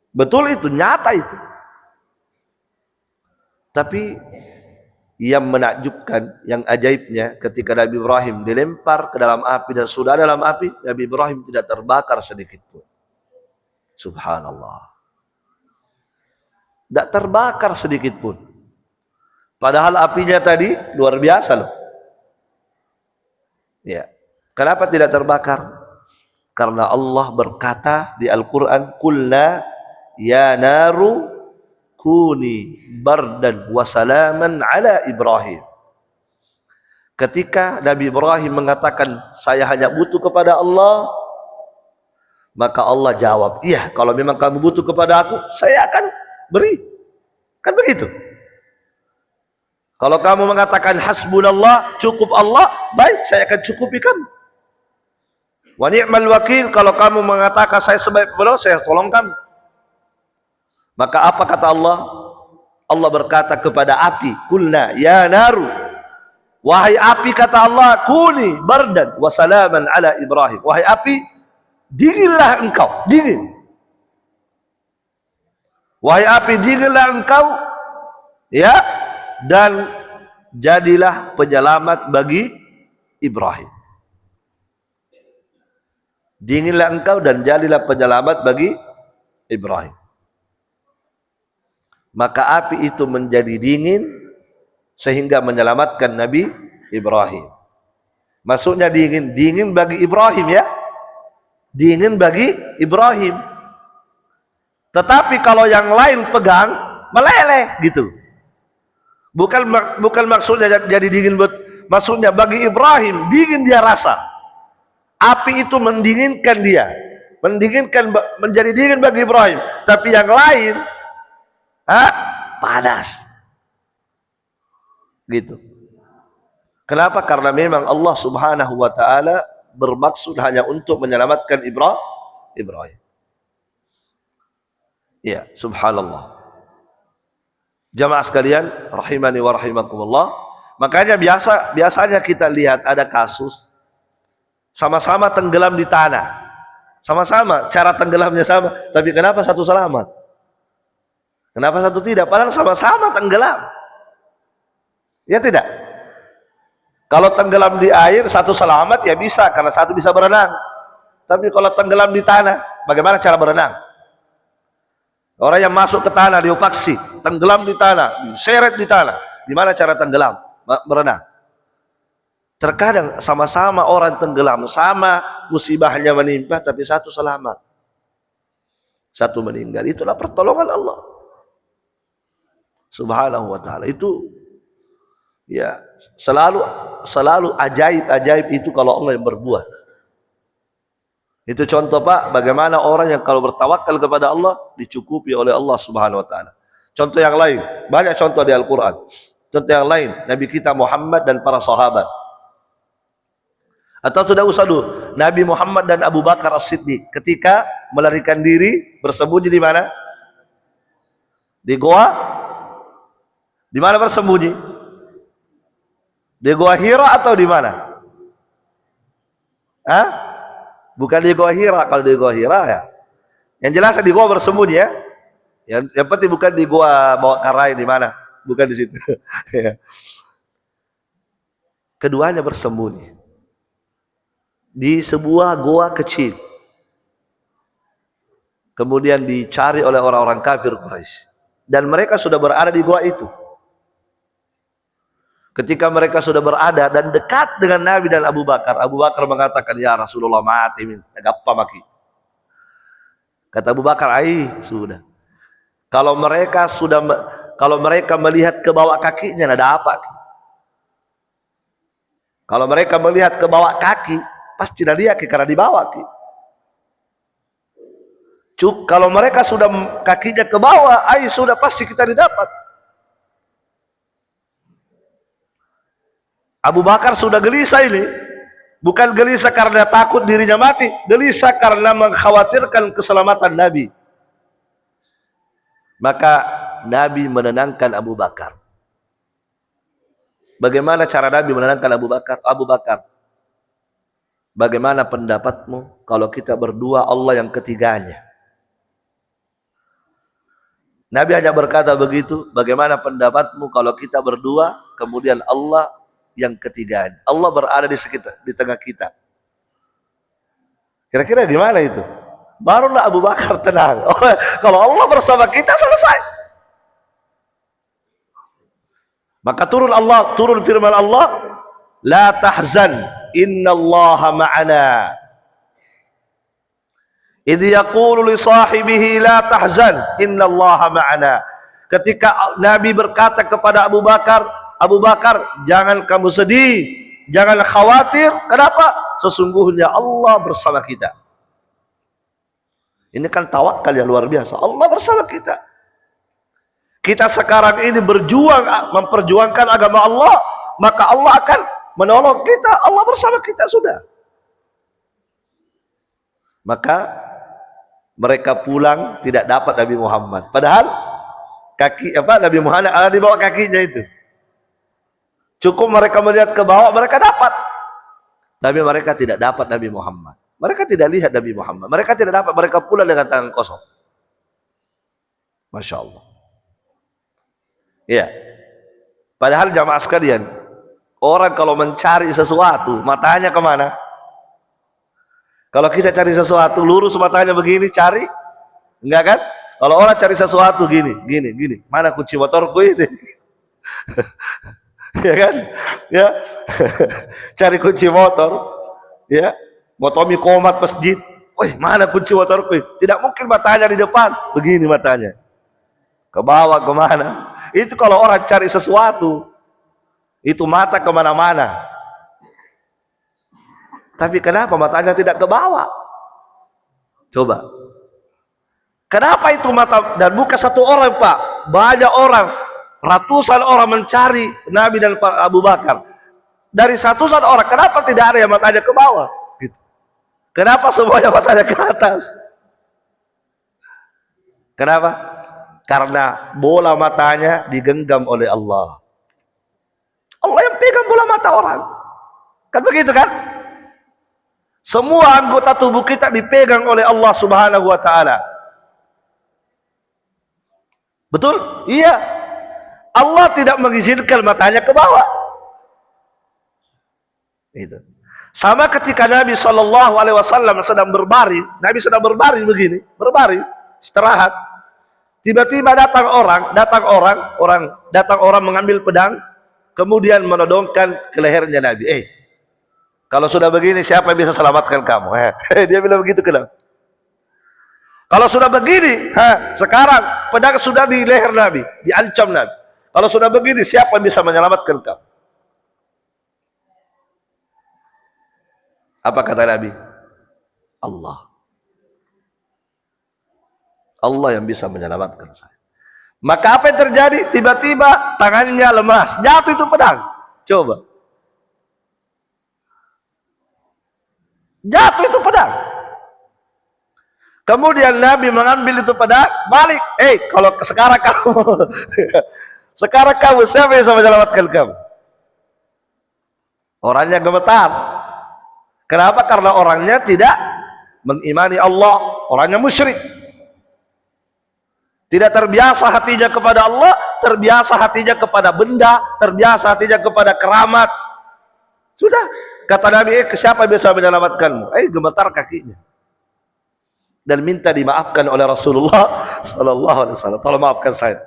Betul itu, nyata itu. Tapi yang menakjubkan, yang ajaibnya, ketika Nabi Ibrahim dilempar ke dalam api dan sudah dalam api, Nabi Ibrahim tidak terbakar sedikit pun. Subhanallah. Tidak terbakar sedikit pun. Padahal apinya tadi luar biasa loh. Ya. Kenapa tidak terbakar? Karena Allah berkata di Al-Quran, Qulna ya naru kuni bardan wa salaman ala Ibrahim. Ketika Nabi Ibrahim mengatakan saya hanya butuh kepada Allah, maka Allah jawab, iya, kalau memang kamu butuh kepada aku, saya akan beri. Kan begitu. Kalau kamu mengatakan hasbunallah, cukup Allah, baik, saya akan cukupi kamu. Wa ni'mal wakil, kalau kamu mengatakan saya sebaik penolong, saya tolong kamu. Maka apa kata Allah? Allah berkata kepada api, Qulna ya naru, wahai api, kata Allah, kuni bardan wa salaman ala Ibrahim. Wahai api, dinginlah engkau, dingin. Wahai api, dinginlah engkau, ya, dan jadilah penyelamat bagi Ibrahim. Dinginlah engkau dan jadilah penyelamat bagi Ibrahim. Maka api itu menjadi dingin sehingga menyelamatkan Nabi Ibrahim. Maksudnya dingin bagi Ibrahim, ya. Dingin bagi Ibrahim. Tetapi kalau yang lain pegang, meleleh gitu. Bukan maksudnya jadi dingin, maksudnya bagi Ibrahim dingin dia rasa. Api itu mendinginkan dia, menjadi dingin bagi Ibrahim. Tapi yang lain, panas. Gitu. Kenapa? Karena memang Allah Subhanahu wa taala bermaksud hanya untuk menyelamatkan Ibrahim. Ya, subhanallah. Jamaah sekalian, rahimani wa rahimakumullah. Makanya biasanya kita lihat ada kasus sama-sama tenggelam di tanah. Sama-sama cara tenggelamnya sama, tapi kenapa satu selamat? Kenapa satu tidak? Padahal sama-sama tenggelam. Ya tidak? Kalau tenggelam di air satu selamat ya bisa, karena satu bisa berenang. Tapi kalau tenggelam di tanah, bagaimana cara berenang? Orang yang masuk ke tanah diovaksi, tenggelam di tanah, diseret di tanah. Gimana cara tenggelam? Berenang. Terkadang sama-sama orang tenggelam, sama musibahnya menimpa, tapi satu selamat, satu meninggal. Itulah pertolongan Allah Subhanahu wa taala. Itu ya selalu ajaib itu kalau Allah yang berbuat. Itu contoh Pak, bagaimana orang yang kalau bertawakal kepada Allah dicukupi oleh Allah Subhanahu wa taala. Contoh yang lain, banyak contoh di Al-Qur'an. Contoh yang lain, Nabi kita Muhammad dan para sahabat. Atau tidak usah dulu, Nabi Muhammad dan Abu Bakar As-Siddiq ketika melarikan diri bersembunyi di mana? Di goa? Di mana bersembunyi? Di goa Hira atau di mana? Bukan di goa Hira. Kalau di goa Hira ya, yang jelas di goa bersembunyi ya. Yang penting bukan di goa bawa karai di mana, bukan di situ. Keduanya bersembunyi di sebuah goa kecil. Kemudian dicari oleh orang-orang kafir Quraisy, dan mereka sudah berada di goa itu. Ketika mereka sudah berada dan dekat dengan Nabi dan Abu Bakar, Abu Bakar mengatakan, "Ya Rasulullah, mati min, agappa maki." Kata Abu Bakar, sudah. Kalau mereka melihat ke bawah kakinya, ada apa? Kalau mereka melihat ke bawah kaki, pasti lihat karena di bawah. Kalau mereka sudah kakinya ke bawah, sudah pasti kita didapat. Abu Bakar sudah gelisah ini. Bukan gelisah karena takut dirinya mati, gelisah karena mengkhawatirkan keselamatan Nabi. Maka Nabi menenangkan Abu Bakar. Bagaimana cara Nabi menenangkan Abu Bakar? Abu Bakar, bagaimana pendapatmu kalau kita berdua Allah yang ketiganya? Nabi hanya berkata begitu. Bagaimana pendapatmu kalau kita berdua kemudian Allah yang ketiganya? Allah berada di sekitar, di tengah kita. Kira-kira gimana itu? Barulah Abu Bakar tenang. Kalau Allah bersama kita, selesai. Maka turun firman Allah, la tahzan, innallaha ma'ana. Idh yaqulu li sahibihi la tahzan, innallaha ma'ana. Ketika Nabi berkata kepada Abu Bakar, jangan kamu sedih, jangan khawatir. Kenapa? Sesungguhnya Allah bersama kita. Ini kan tawakal yang luar biasa. Allah bersama kita. Kita sekarang ini berjuang, memperjuangkan agama Allah, maka Allah akan menolong kita. Allah bersama kita sudah. Maka mereka pulang tidak dapat Nabi Muhammad. Padahal Nabi Muhammad ada di bawah kakinya itu. Cukup mereka melihat ke bawah, mereka dapat. Tapi mereka tidak dapat Nabi Muhammad. Mereka tidak lihat Nabi Muhammad. Mereka tidak dapat, mereka pulang dengan tangan kosong. Masya Allah. Ya. Padahal jamaah sekalian, orang kalau mencari sesuatu, matanya kemana? Kalau kita cari sesuatu, lurus matanya begini, cari? Enggak kan? Kalau orang cari sesuatu gini. Mana kunci motorku ini? Ya kan? Ya. Cari kunci motor. Ya. Motomi komat masjid. Woi, mana kunci motorku? Tidak mungkin matanya di depan. Begini matanya. Ke bawah, kemana? Itu kalau orang cari sesuatu. Itu mata kemana-mana. Tapi kenapa matanya tidak ke bawah? Coba. Kenapa itu mata? Dan bukan satu orang, Pak. Banyak orang, ratusan orang mencari Nabi dan Abu Bakar. Dari ratusan orang, kenapa tidak ada yang matanya ke bawah? Gitu. Kenapa semuanya matanya ke atas? Kenapa? Karena bola matanya digenggam oleh Allah. Allah yang pegang bola mata orang. Kan begitu kan? Semua anggota tubuh kita dipegang oleh Allah Subhanahu wa taala. Betul? Iya. Allah tidak mengizinkan matanya ke bawah. Itu. Sama ketika Nabi sallallahu alaihi wasallam sedang berbaring, Nabi sedang berbaring begini, berbaring, istirahat. Tiba-tiba datang orang mengambil pedang, kemudian menodongkan ke lehernya Nabi. Kalau sudah begini, siapa yang bisa selamatkan kamu? Dia bilang begitu ke Nabi. Kalau sudah begini, sekarang pedang sudah di leher Nabi, diancam Nabi. Kalau sudah begini, siapa yang bisa menyelamatkan kamu? Apa kata Nabi? Allah. Allah yang bisa menyelamatkan saya. Maka apa yang terjadi? Tiba-tiba tangannya lemas, jatuh itu pedang. Coba. Jatuh itu pedang. Kemudian Nabi mengambil itu pedang, balik. Kalau sekarang kamu sekarang kamu, siapa yang bisa menyelamatkan kamu? Orangnya gemetar. Kenapa? Karena orangnya tidak mengimani Allah, orangnya musyrik. Tidak terbiasa hatinya kepada Allah, terbiasa hatinya kepada benda, terbiasa hatinya kepada keramat. Sudah, kata Nabi, siapa yang bisa menyelamatkanmu? Gemetar kakinya. Dan minta dimaafkan oleh Rasulullah sallallahu alaihi wasallam. Tolong maafkan saya.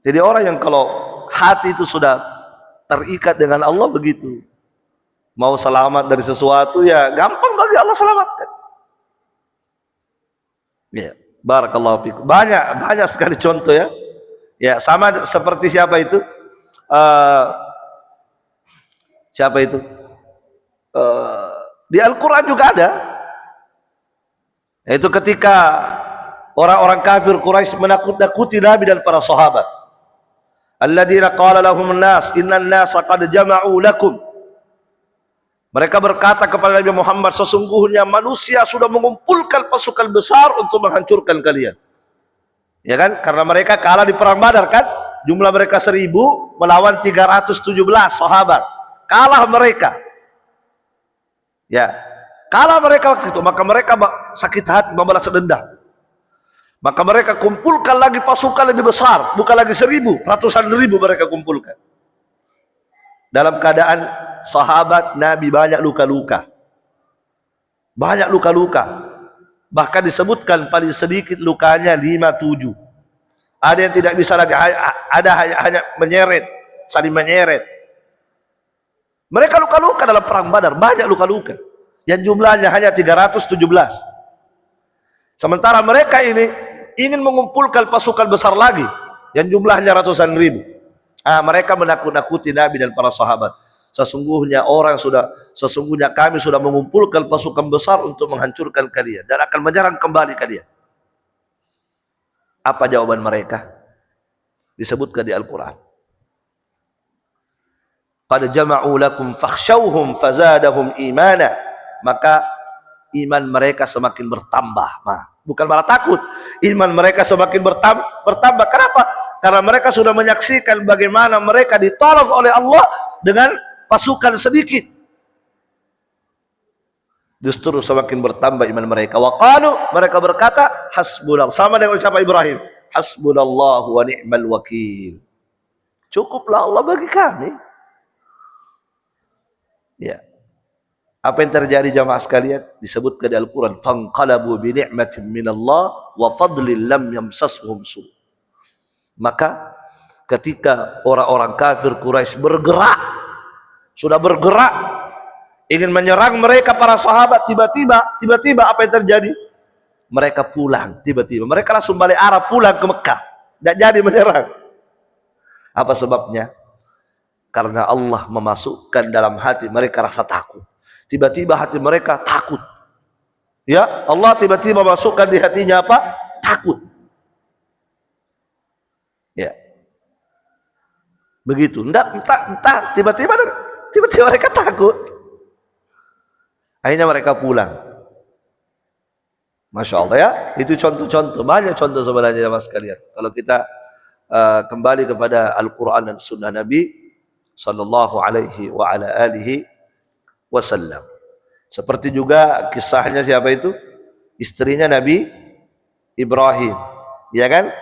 Jadi orang yang kalau hati itu sudah terikat dengan Allah begitu. Mau selamat dari sesuatu ya gampang bagi Allah selamatkan. Ya, barakallahu fikum. Banyak sekali contoh ya. Ya, sama seperti siapa itu? Siapa itu? Di Al-Quran juga ada. Yaitu ketika orang-orang kafir Quraisy menakut-nakuti Nabi dan para sahabat. Alladzina qala lahumun nas innan nasa qad jama'u lakum. Mereka berkata kepada Nabi Muhammad, sesungguhnya manusia sudah mengumpulkan pasukan besar untuk menghancurkan kalian. Ya kan? Karena mereka kalah di perang Badar kan? Jumlah mereka 1000 melawan 317 sahabat. Kalah mereka. Ya. Kalah mereka waktu itu, maka mereka sakit hati membalas dendam. Maka mereka kumpulkan lagi pasukan lebih besar, bukan lagi 1000, ratusan ribu mereka kumpulkan. Dalam keadaan sahabat Nabi banyak luka-luka. Banyak luka-luka. Bahkan disebutkan paling sedikit lukanya 5-7. Ada yang tidak bisa lagi, ada hanya menyeret, saling menyeret. Mereka luka-luka dalam perang Badar, banyak luka-luka. Yang jumlahnya hanya 317. Sementara mereka ini ingin mengumpulkan pasukan besar lagi, yang jumlahnya ratusan ribu. Mereka menakut-nakuti Nabi dan para sahabat. Sesungguhnya kami sudah mengumpulkan pasukan besar untuk menghancurkan kalian dan akan menyerang kembali kalian. Apa jawaban mereka? Disebutkan di Al-Quran. Qad jama'u lakum fakhshawhum fazadahum imana. Maka iman mereka semakin bertambah. Bukan malah takut. Iman mereka semakin bertambah. Kenapa? Karena mereka sudah menyaksikan bagaimana mereka ditolong oleh Allah dengan pasukan sedikit. Justru semakin bertambah iman mereka. Wa qalu, mereka berkata, hasbunallah. Sama dengan ucapan Ibrahim. Hasbunallahu wa ni'mal wakil. Cukuplah Allah bagi kami. Ya. Apa yang terjadi jamaah sekalian? Disebutkan di Al-Quran, fanqalabu bi ni'matin minallah wa fadlin lam yamsashum su. Maka ketika orang-orang kafir Quraisy sudah bergerak ingin menyerang mereka para sahabat, tiba-tiba apa yang terjadi? Mereka pulang tiba-tiba. Mereka langsung balik arah pulang ke Mekah. Tidak jadi menyerang. Apa sebabnya? Karena Allah memasukkan dalam hati mereka rasa takut. Tiba-tiba hati mereka takut. Ya, Allah tiba-tiba masukkan di hatinya apa? Takut. Ya. Begitu. Entah tiba-tiba mereka takut. Akhirnya mereka pulang. Masya Allah ya. Itu contoh-contoh. Banyak contoh sebenarnya mas sekalian. Kalau kita kembali kepada Al-Quran dan Sunnah Nabi sallallahu alaihi wa ala alihi wasallam. Seperti juga kisahnya siapa itu? Istrinya Nabi Ibrahim, ya kan?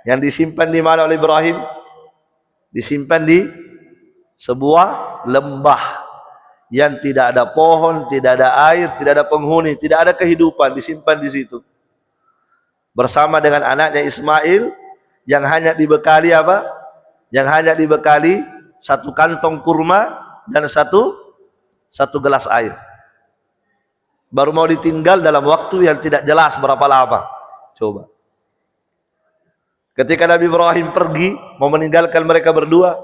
Yang disimpan di mana oleh Ibrahim? Disimpan di sebuah lembah yang tidak ada pohon, tidak ada air, tidak ada penghuni, tidak ada kehidupan, disimpan di situ. Bersama dengan anaknya Ismail yang hanya dibekali apa? Yang hanya dibekali satu kantong kurma dan satu gelas air. Baru mau ditinggal dalam waktu yang tidak jelas berapa lama. Coba. Ketika Nabi Ibrahim pergi mau meninggalkan mereka berdua,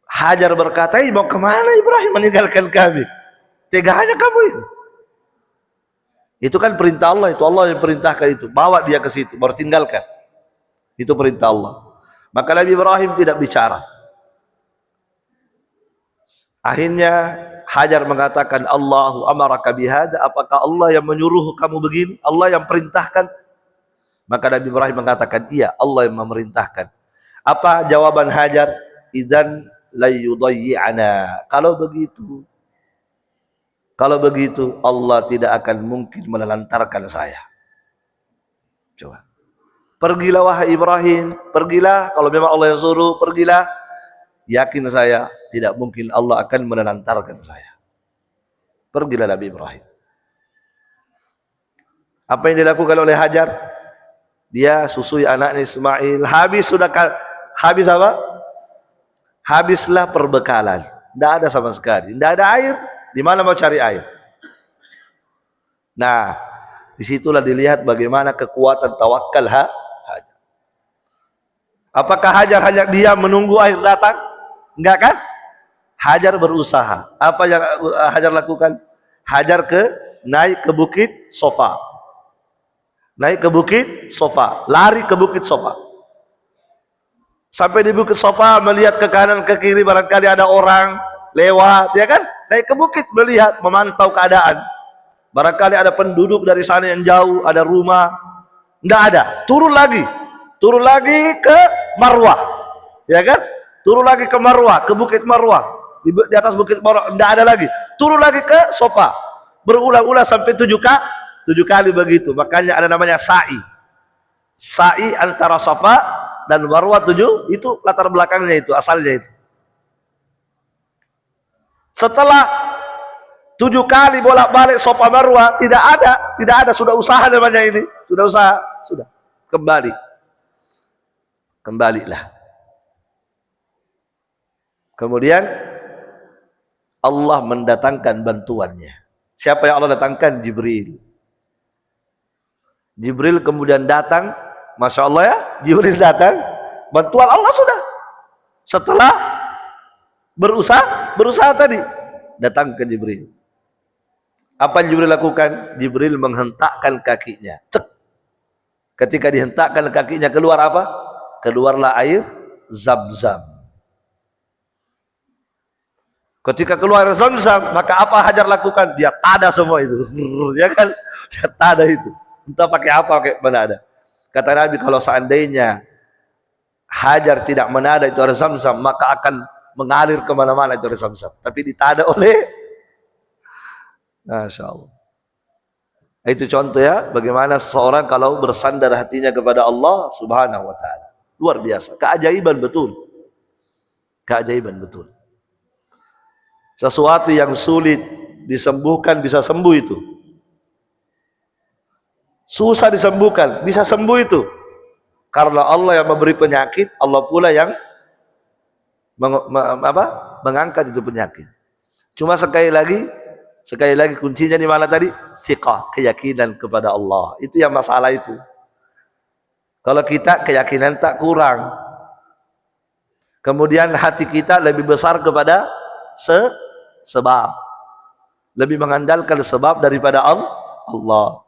Hajar berkata, mau kemana Ibrahim meninggalkan kami? Teganya kamu itu. Itu kan perintah Allah, itu Allah yang perintahkan itu. Bawa dia ke situ, baru tinggalkan. Itu perintah Allah. Maka Nabi Ibrahim tidak bicara. Akhirnya Hajar mengatakan, Allahu amaraka bihada, apakah Allah yang menyuruh kamu begini? Allah yang perintahkan? Maka Nabi Ibrahim mengatakan, iya, Allah yang memerintahkan. Apa jawaban Hajar? Idzan la yudayyi'ana. Kalau begitu Allah tidak akan mungkin menelantarkan saya. Coba. Pergilah wahai Ibrahim, pergilah, kalau memang Allah yang suruh, pergilah. Yakin saya, tidak mungkin Allah akan menelantarkan saya. Pergilah Nabi Ibrahim. Apa yang dilakukan oleh Hajar? Dia susui anaknya Ismail. Habis apa? Habislah perbekalan. Tidak ada sama sekali. Tidak ada air. Di mana mau cari air? Nah, disitulah dilihat bagaimana kekuatan tawakal Hajar. Apakah Hajar hanya diam menunggu air datang? Enggak kan? Hajar berusaha. Apa yang Hajar lakukan? Hajar naik ke bukit Sofa. Naik ke bukit Sofa. Lari ke bukit Sofa. Sampai di bukit Sofa, melihat ke kanan ke kiri, barangkali ada orang lewat, ya kan? Naik ke bukit melihat, memantau keadaan. Barangkali ada penduduk dari sana yang jauh, ada rumah. Enggak ada. Turun lagi ke Marwah, ya kan? Turun lagi ke Marwah, ke bukit Marwah. Di atas bukit Marwah enggak ada lagi. Turun lagi ke Sofa. Berulang-ulang sampai 7 kali begitu. Makanya ada namanya sa'i. Sa'i antara Safa dan Marwah 7, itu latar belakangnya itu, asalnya itu. Setelah 7 kali bolak-balik Safa Marwah, tidak ada, sudah usaha namanya ini. Sudah. Kembalilah. Kemudian Allah mendatangkan bantuannya. Siapa yang Allah datangkan? Jibril. Jibril kemudian datang. Masya Allah ya, Jibril datang. Bantuan Allah sudah. Setelah berusaha tadi, datang ke Jibril. Apa yang Jibril lakukan? Jibril menghentakkan kakinya. Cek. Ketika dihentakkan kakinya, keluar apa? Keluarlah air Zam-Zam. Ketika keluar Zam-Zam, maka apa Hajar lakukan? Dia tada semua itu. Ya kan? Dia tada itu. Entah pakai apa, pakai menada. Kata Nabi, kalau seandainya Hajar tidak menada itu air Zam-Zam, maka akan mengalir kemana-mana itu air Zam-Zam. Tapi ditada oleh, Masya Allah. Itu contoh ya, bagaimana seseorang kalau bersandar hatinya kepada Allah Subhanahu wa ta'ala. Luar biasa. Keajaiban betul. Keajaiban betul. Sesuatu yang sulit disembuhkan bisa sembuh itu. Susah disembuhkan bisa sembuh itu. Karena Allah yang memberi penyakit, Allah pula yang mengangkat itu penyakit. Cuma sekali lagi kuncinya di mana tadi? Thiqah, keyakinan kepada Allah. Itu yang masalah itu. Kalau kita keyakinan tak kurang. Kemudian hati kita lebih besar kepada sebab. Lebih mengandalkan sebab daripada Allah.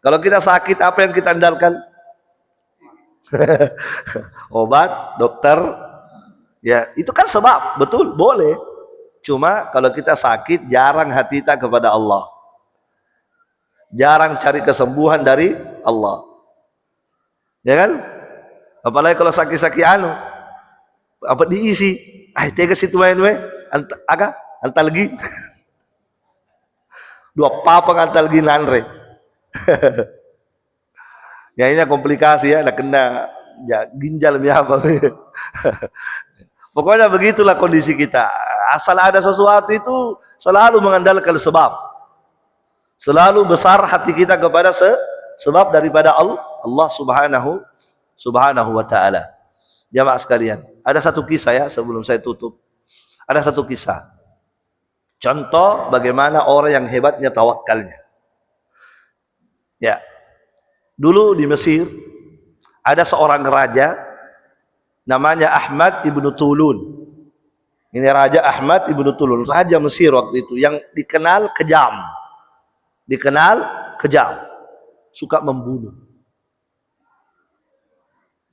Kalau kita sakit, apa yang kita andalkan? Obat, dokter. Ya, itu kan sebab, betul, boleh. Cuma kalau kita sakit, jarang hati kita kepada Allah. Jarang cari kesembuhan dari Allah. Ya kan? Apalagi kalau sakit-sakit apa diisi? Tega situ main we. Antal lagi. Dua papang antal lagi nanre. Ya ini komplikasi ya, nak kena ya, ginjal apa. Pokoknya begitulah kondisi kita. Asal ada sesuatu itu selalu mengandalkan sebab. Selalu besar hati kita kepada sebab daripada Allah Subhanahu wa ta'ala. Jamaah sekalian, ada satu kisah ya sebelum saya tutup. Ada satu kisah. Contoh bagaimana orang yang hebatnya tawakalnya. Ya. Dulu di Mesir ada seorang raja namanya Ahmad ibnu Tulun. Ini Raja Ahmad ibnu Tulun, raja Mesir waktu itu yang dikenal kejam. Suka membunuh.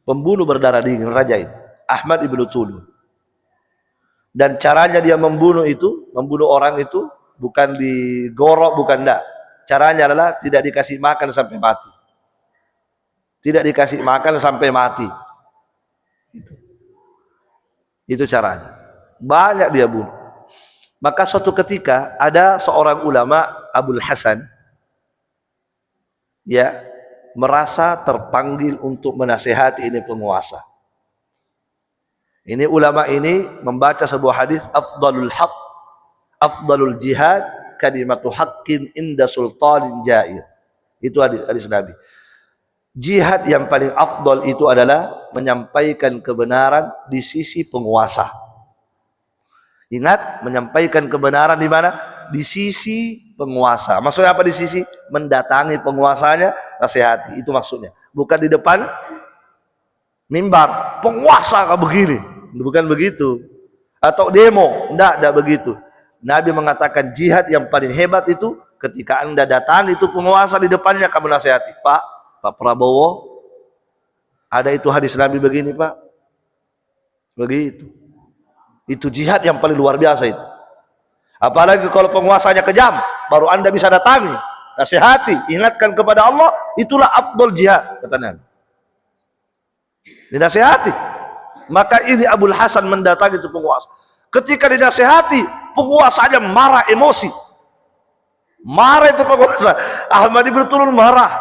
Pembunuh berdarah dingin raja itu, Ahmad ibnu Tulun. Dan caranya dia membunuh orang itu bukan digorok, bukan enggak. Caranya adalah tidak dikasih makan sampai mati. Tidak dikasih makan sampai mati. Itu caranya. Banyak dia bunuh. Maka suatu ketika ada seorang ulama, Abul Hasan, ya, merasa terpanggil untuk menasihati ini penguasa. Ini ulama ini membaca sebuah hadis, afdalul jihad kalimatu haqqin inda sultanin jair. Itu hadis Nabi. Jihad yang paling afdal itu adalah menyampaikan kebenaran di sisi penguasa. Ingat, menyampaikan kebenaran di mana? Di sisi penguasa. Maksudnya apa di sisi? Mendatangi penguasanya, nasihati. Itu maksudnya. Bukan di depan mimbar. Penguasa kayak begini. Bukan begitu. Atau demo. Tidak begitu. Nabi mengatakan jihad yang paling hebat itu ketika Anda datang itu penguasa di depannya kamu nasihati. Pak Prabowo, ada itu hadis Nabi begini Pak. Begitu. Itu jihad yang paling luar biasa itu. Apalagi kalau penguasanya kejam, baru Anda bisa datangi, nasihati, ingatkan kepada Allah, itulah afdal jihad, kata Nabi. Dinasihati. Maka ini Abul Hasan mendatangi itu penguasa. Ketika dinasihati, penguasanya marah, emosi. Marah itu penguasa. Ahmad ibnu Tulun marah.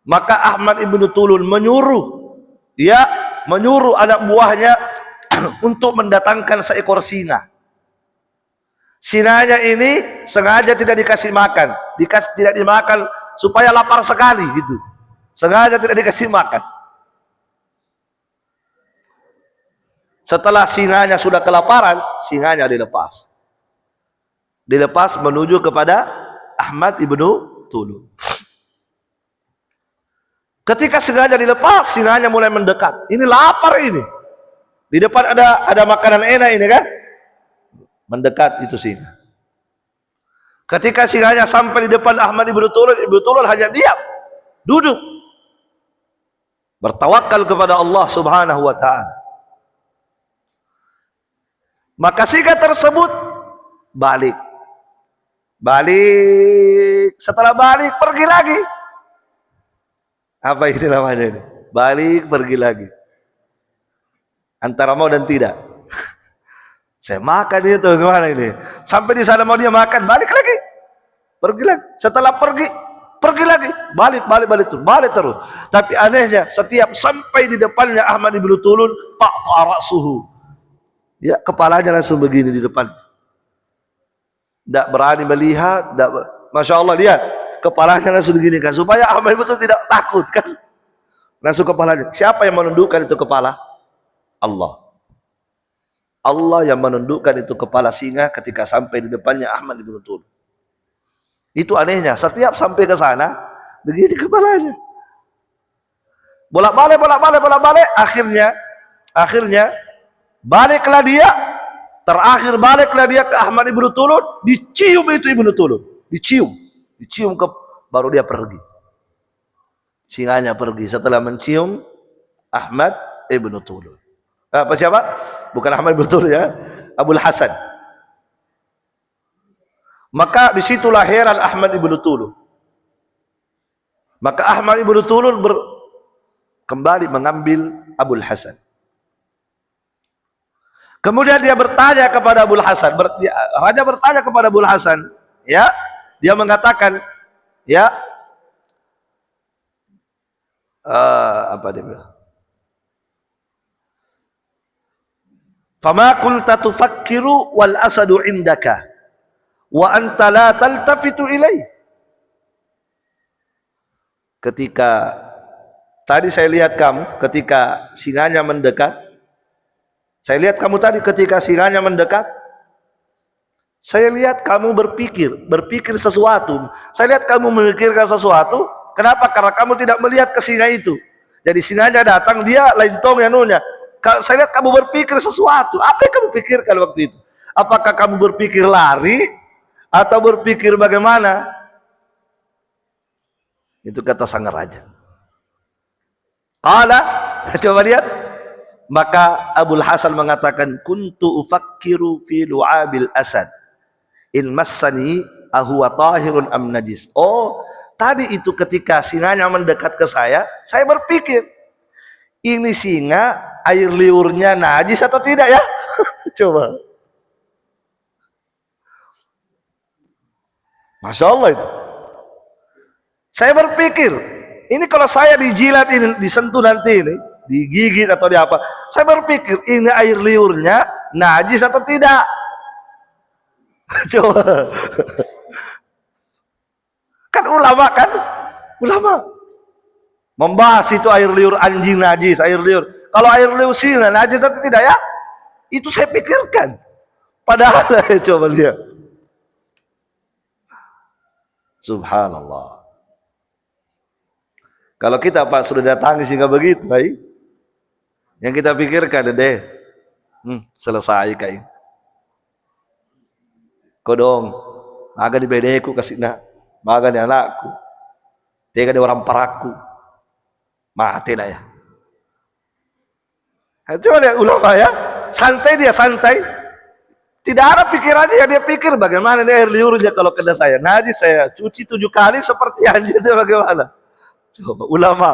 Maka Ahmad ibnu Tulun menyuruh anak buahnya untuk mendatangkan seekor singa. Singanya ini sengaja tidak dikasih makan, tidak dimakan supaya lapar sekali gitu. Sengaja tidak dikasih makan. Setelah singanya sudah kelaparan, singanya dilepas. Dilepas menuju kepada Ahmad ibnu Tulun. Ketika singanya dilepas, singanya mulai mendekat. Ini lapar ini. Di depan ada makanan enak ini kan? Mendekat itu singa. Ketika singanya sampai di depan Ahmad ibnu Tulun hanya diam, duduk, bertawakal kepada Allah Subhanahu wa ta'ala. Maka singa tersebut balik. Setelah balik pergi lagi. Apa ini namanya ini? Balik pergi lagi. Antara mau dan tidak. Saya makan itu gimana ini? Sampai di sana mau dia makan, balik lagi. Pergi lagi. Setelah pergi lagi. Balik terus. Tapi anehnya, setiap sampai di depannya Ahmad ibnu Tulun, ra'suhu. Ya, kepalanya langsung begini di depan. Tidak berani melihat, Masya Allah, lihat. Kepalanya langsung begini kan. Supaya Ahmad ibnu Tulun tidak takut kan. Langsung kepalanya. Siapa yang menundukkan itu kepala? Allah. Allah yang menundukkan itu kepala singa ketika sampai di depannya Ahmad ibnu Tulun. Itu anehnya, setiap sampai ke sana begini kepalanya. Bolak-balik. Akhirnya Baliklah dia, terakhir baliklah dia ke Ahmad ibnu Tulun, dicium itu ibnu Tulun, dicium ke, baru dia pergi. Singanya pergi setelah mencium Ahmad ibnu Tulun. Apa siapa? Bukan Ahmad ibnu Tulun ya, Abul Hasan. Maka disitulah heran Ahmad ibnu Tulun. Maka Ahmad ibnu Tulun kembali mengambil Abul Hasan. Kemudian dia bertanya kepada Abul Hasan, raja bertanya kepada Abul Hasan, ya, dia mengatakan, ya, apa dia bilang? Fama kunta tufakkiru wal asadu indaka wa anta la taltafitu ilaih. Ketika tadi saya lihat kamu ketika singanya mendekat, saya lihat kamu tadi ketika singanya mendekat, saya lihat kamu berpikir sesuatu. Saya lihat kamu memikirkan sesuatu. Kenapa? Karena kamu tidak melihat ke singa itu. Jadi singanya datang, dia lentong ya nunya. Saya lihat kamu berpikir sesuatu. Apa yang kamu pikirkan waktu itu? Apakah kamu berpikir lari atau berpikir bagaimana? Itu kata sang raja. Qala, coba lihat. Maka Abul Hasan mengatakan, kuntu ufakkiru fi lu'abil asad in massani ahuwa tahirun am najis. Oh, tadi itu ketika singanya mendekat ke saya berpikir, ini singa air liurnya najis atau tidak ya? Coba. Masya Allah itu. Saya berpikir, ini kalau saya dijilat ini, disentuh nanti ini, digigit atau di apa, saya berpikir ini air liurnya najis atau tidak. Coba. Kan ulama membahas itu air liur anjing najis, air liur. Kalau air liur singa najis atau tidak ya? Itu saya pikirkan. Padahal coba lihat. Subhanallah. Kalau kita Pak sudah datang sehingga begitu, yang kita pikirkan deh, selesai kayak. Kodong, maga di bedeku kasih nak, maga di anakku, tega di orang paraku, mati lah ya. Coba lihat ulama ya, santai dia santai, tidak ada pikirannya ya, dia pikir bagaimana nih air liurnya kalau kena saya, najis saya cuci 7 kali seperti anjing itu bagaimana? Coba ulama.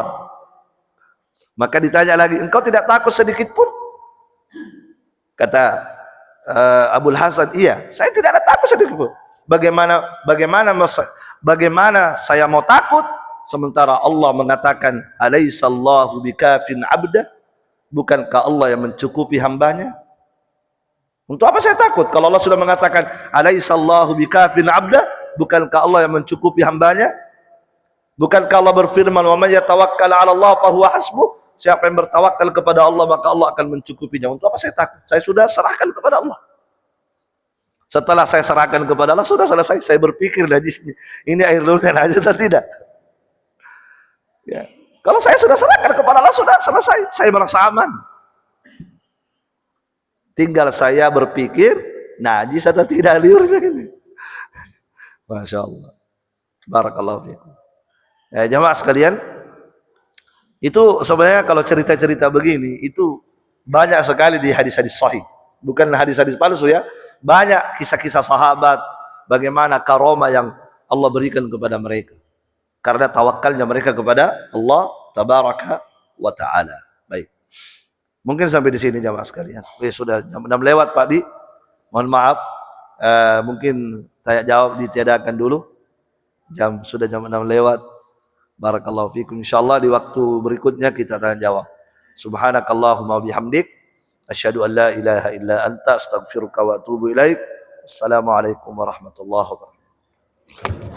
Maka ditanya lagi, engkau tidak takut sedikit pun? Kata Abul Hasan, iya, saya tidak ada takut sedikit pun. Bagaimana saya mau takut sementara Allah mengatakan alaihissallahu bikafin abda, bukankah Allah yang mencukupi hambanya? Untuk apa saya takut kalau Allah sudah mengatakan alaihissallahu bikafin abda, bukankah Allah yang mencukupi hambanya? Bukankah Allah berfirman wa may yatawakkal 'ala Allah fa huwa hasbuh, siapa yang bertawakal kepada Allah maka Allah akan mencukupinya. Untuk apa saya takut? Saya sudah serahkan kepada Allah. Setelah saya serahkan kepada Allah, sudah selesai. Saya berpikir najisnya, ini air liurnya najis atau tidak. Ya. Kalau saya sudah serahkan kepada Allah, sudah selesai. Saya merasa aman. Tinggal saya berpikir najis atau tidak liurnya ini. Masya Allah. Barakallahu fiikum. Ya, jamaah sekalian, itu sebenarnya kalau cerita-cerita begini itu banyak sekali di hadis-hadis sahih, bukan hadis-hadis palsu ya. Banyak kisah-kisah sahabat bagaimana karomah yang Allah berikan kepada mereka karena tawakalnya mereka kepada Allah tabaraka wa taala. Baik, mungkin sampai di sini jamaah sekalian. Sudah jam 6 lewat Pak Di, mohon maaf, mungkin tanya jawab ditiadakan dulu, sudah jam 6 lewat. Barakallahu fikum. Insyaallah di waktu berikutnya kita tanya jawab. Subhanakallahumma bihamdik asyhadu an la ilaha illa anta astaghfiruka wa atubu ilaik. Assalamualaikum warahmatullahi wabarakatuh.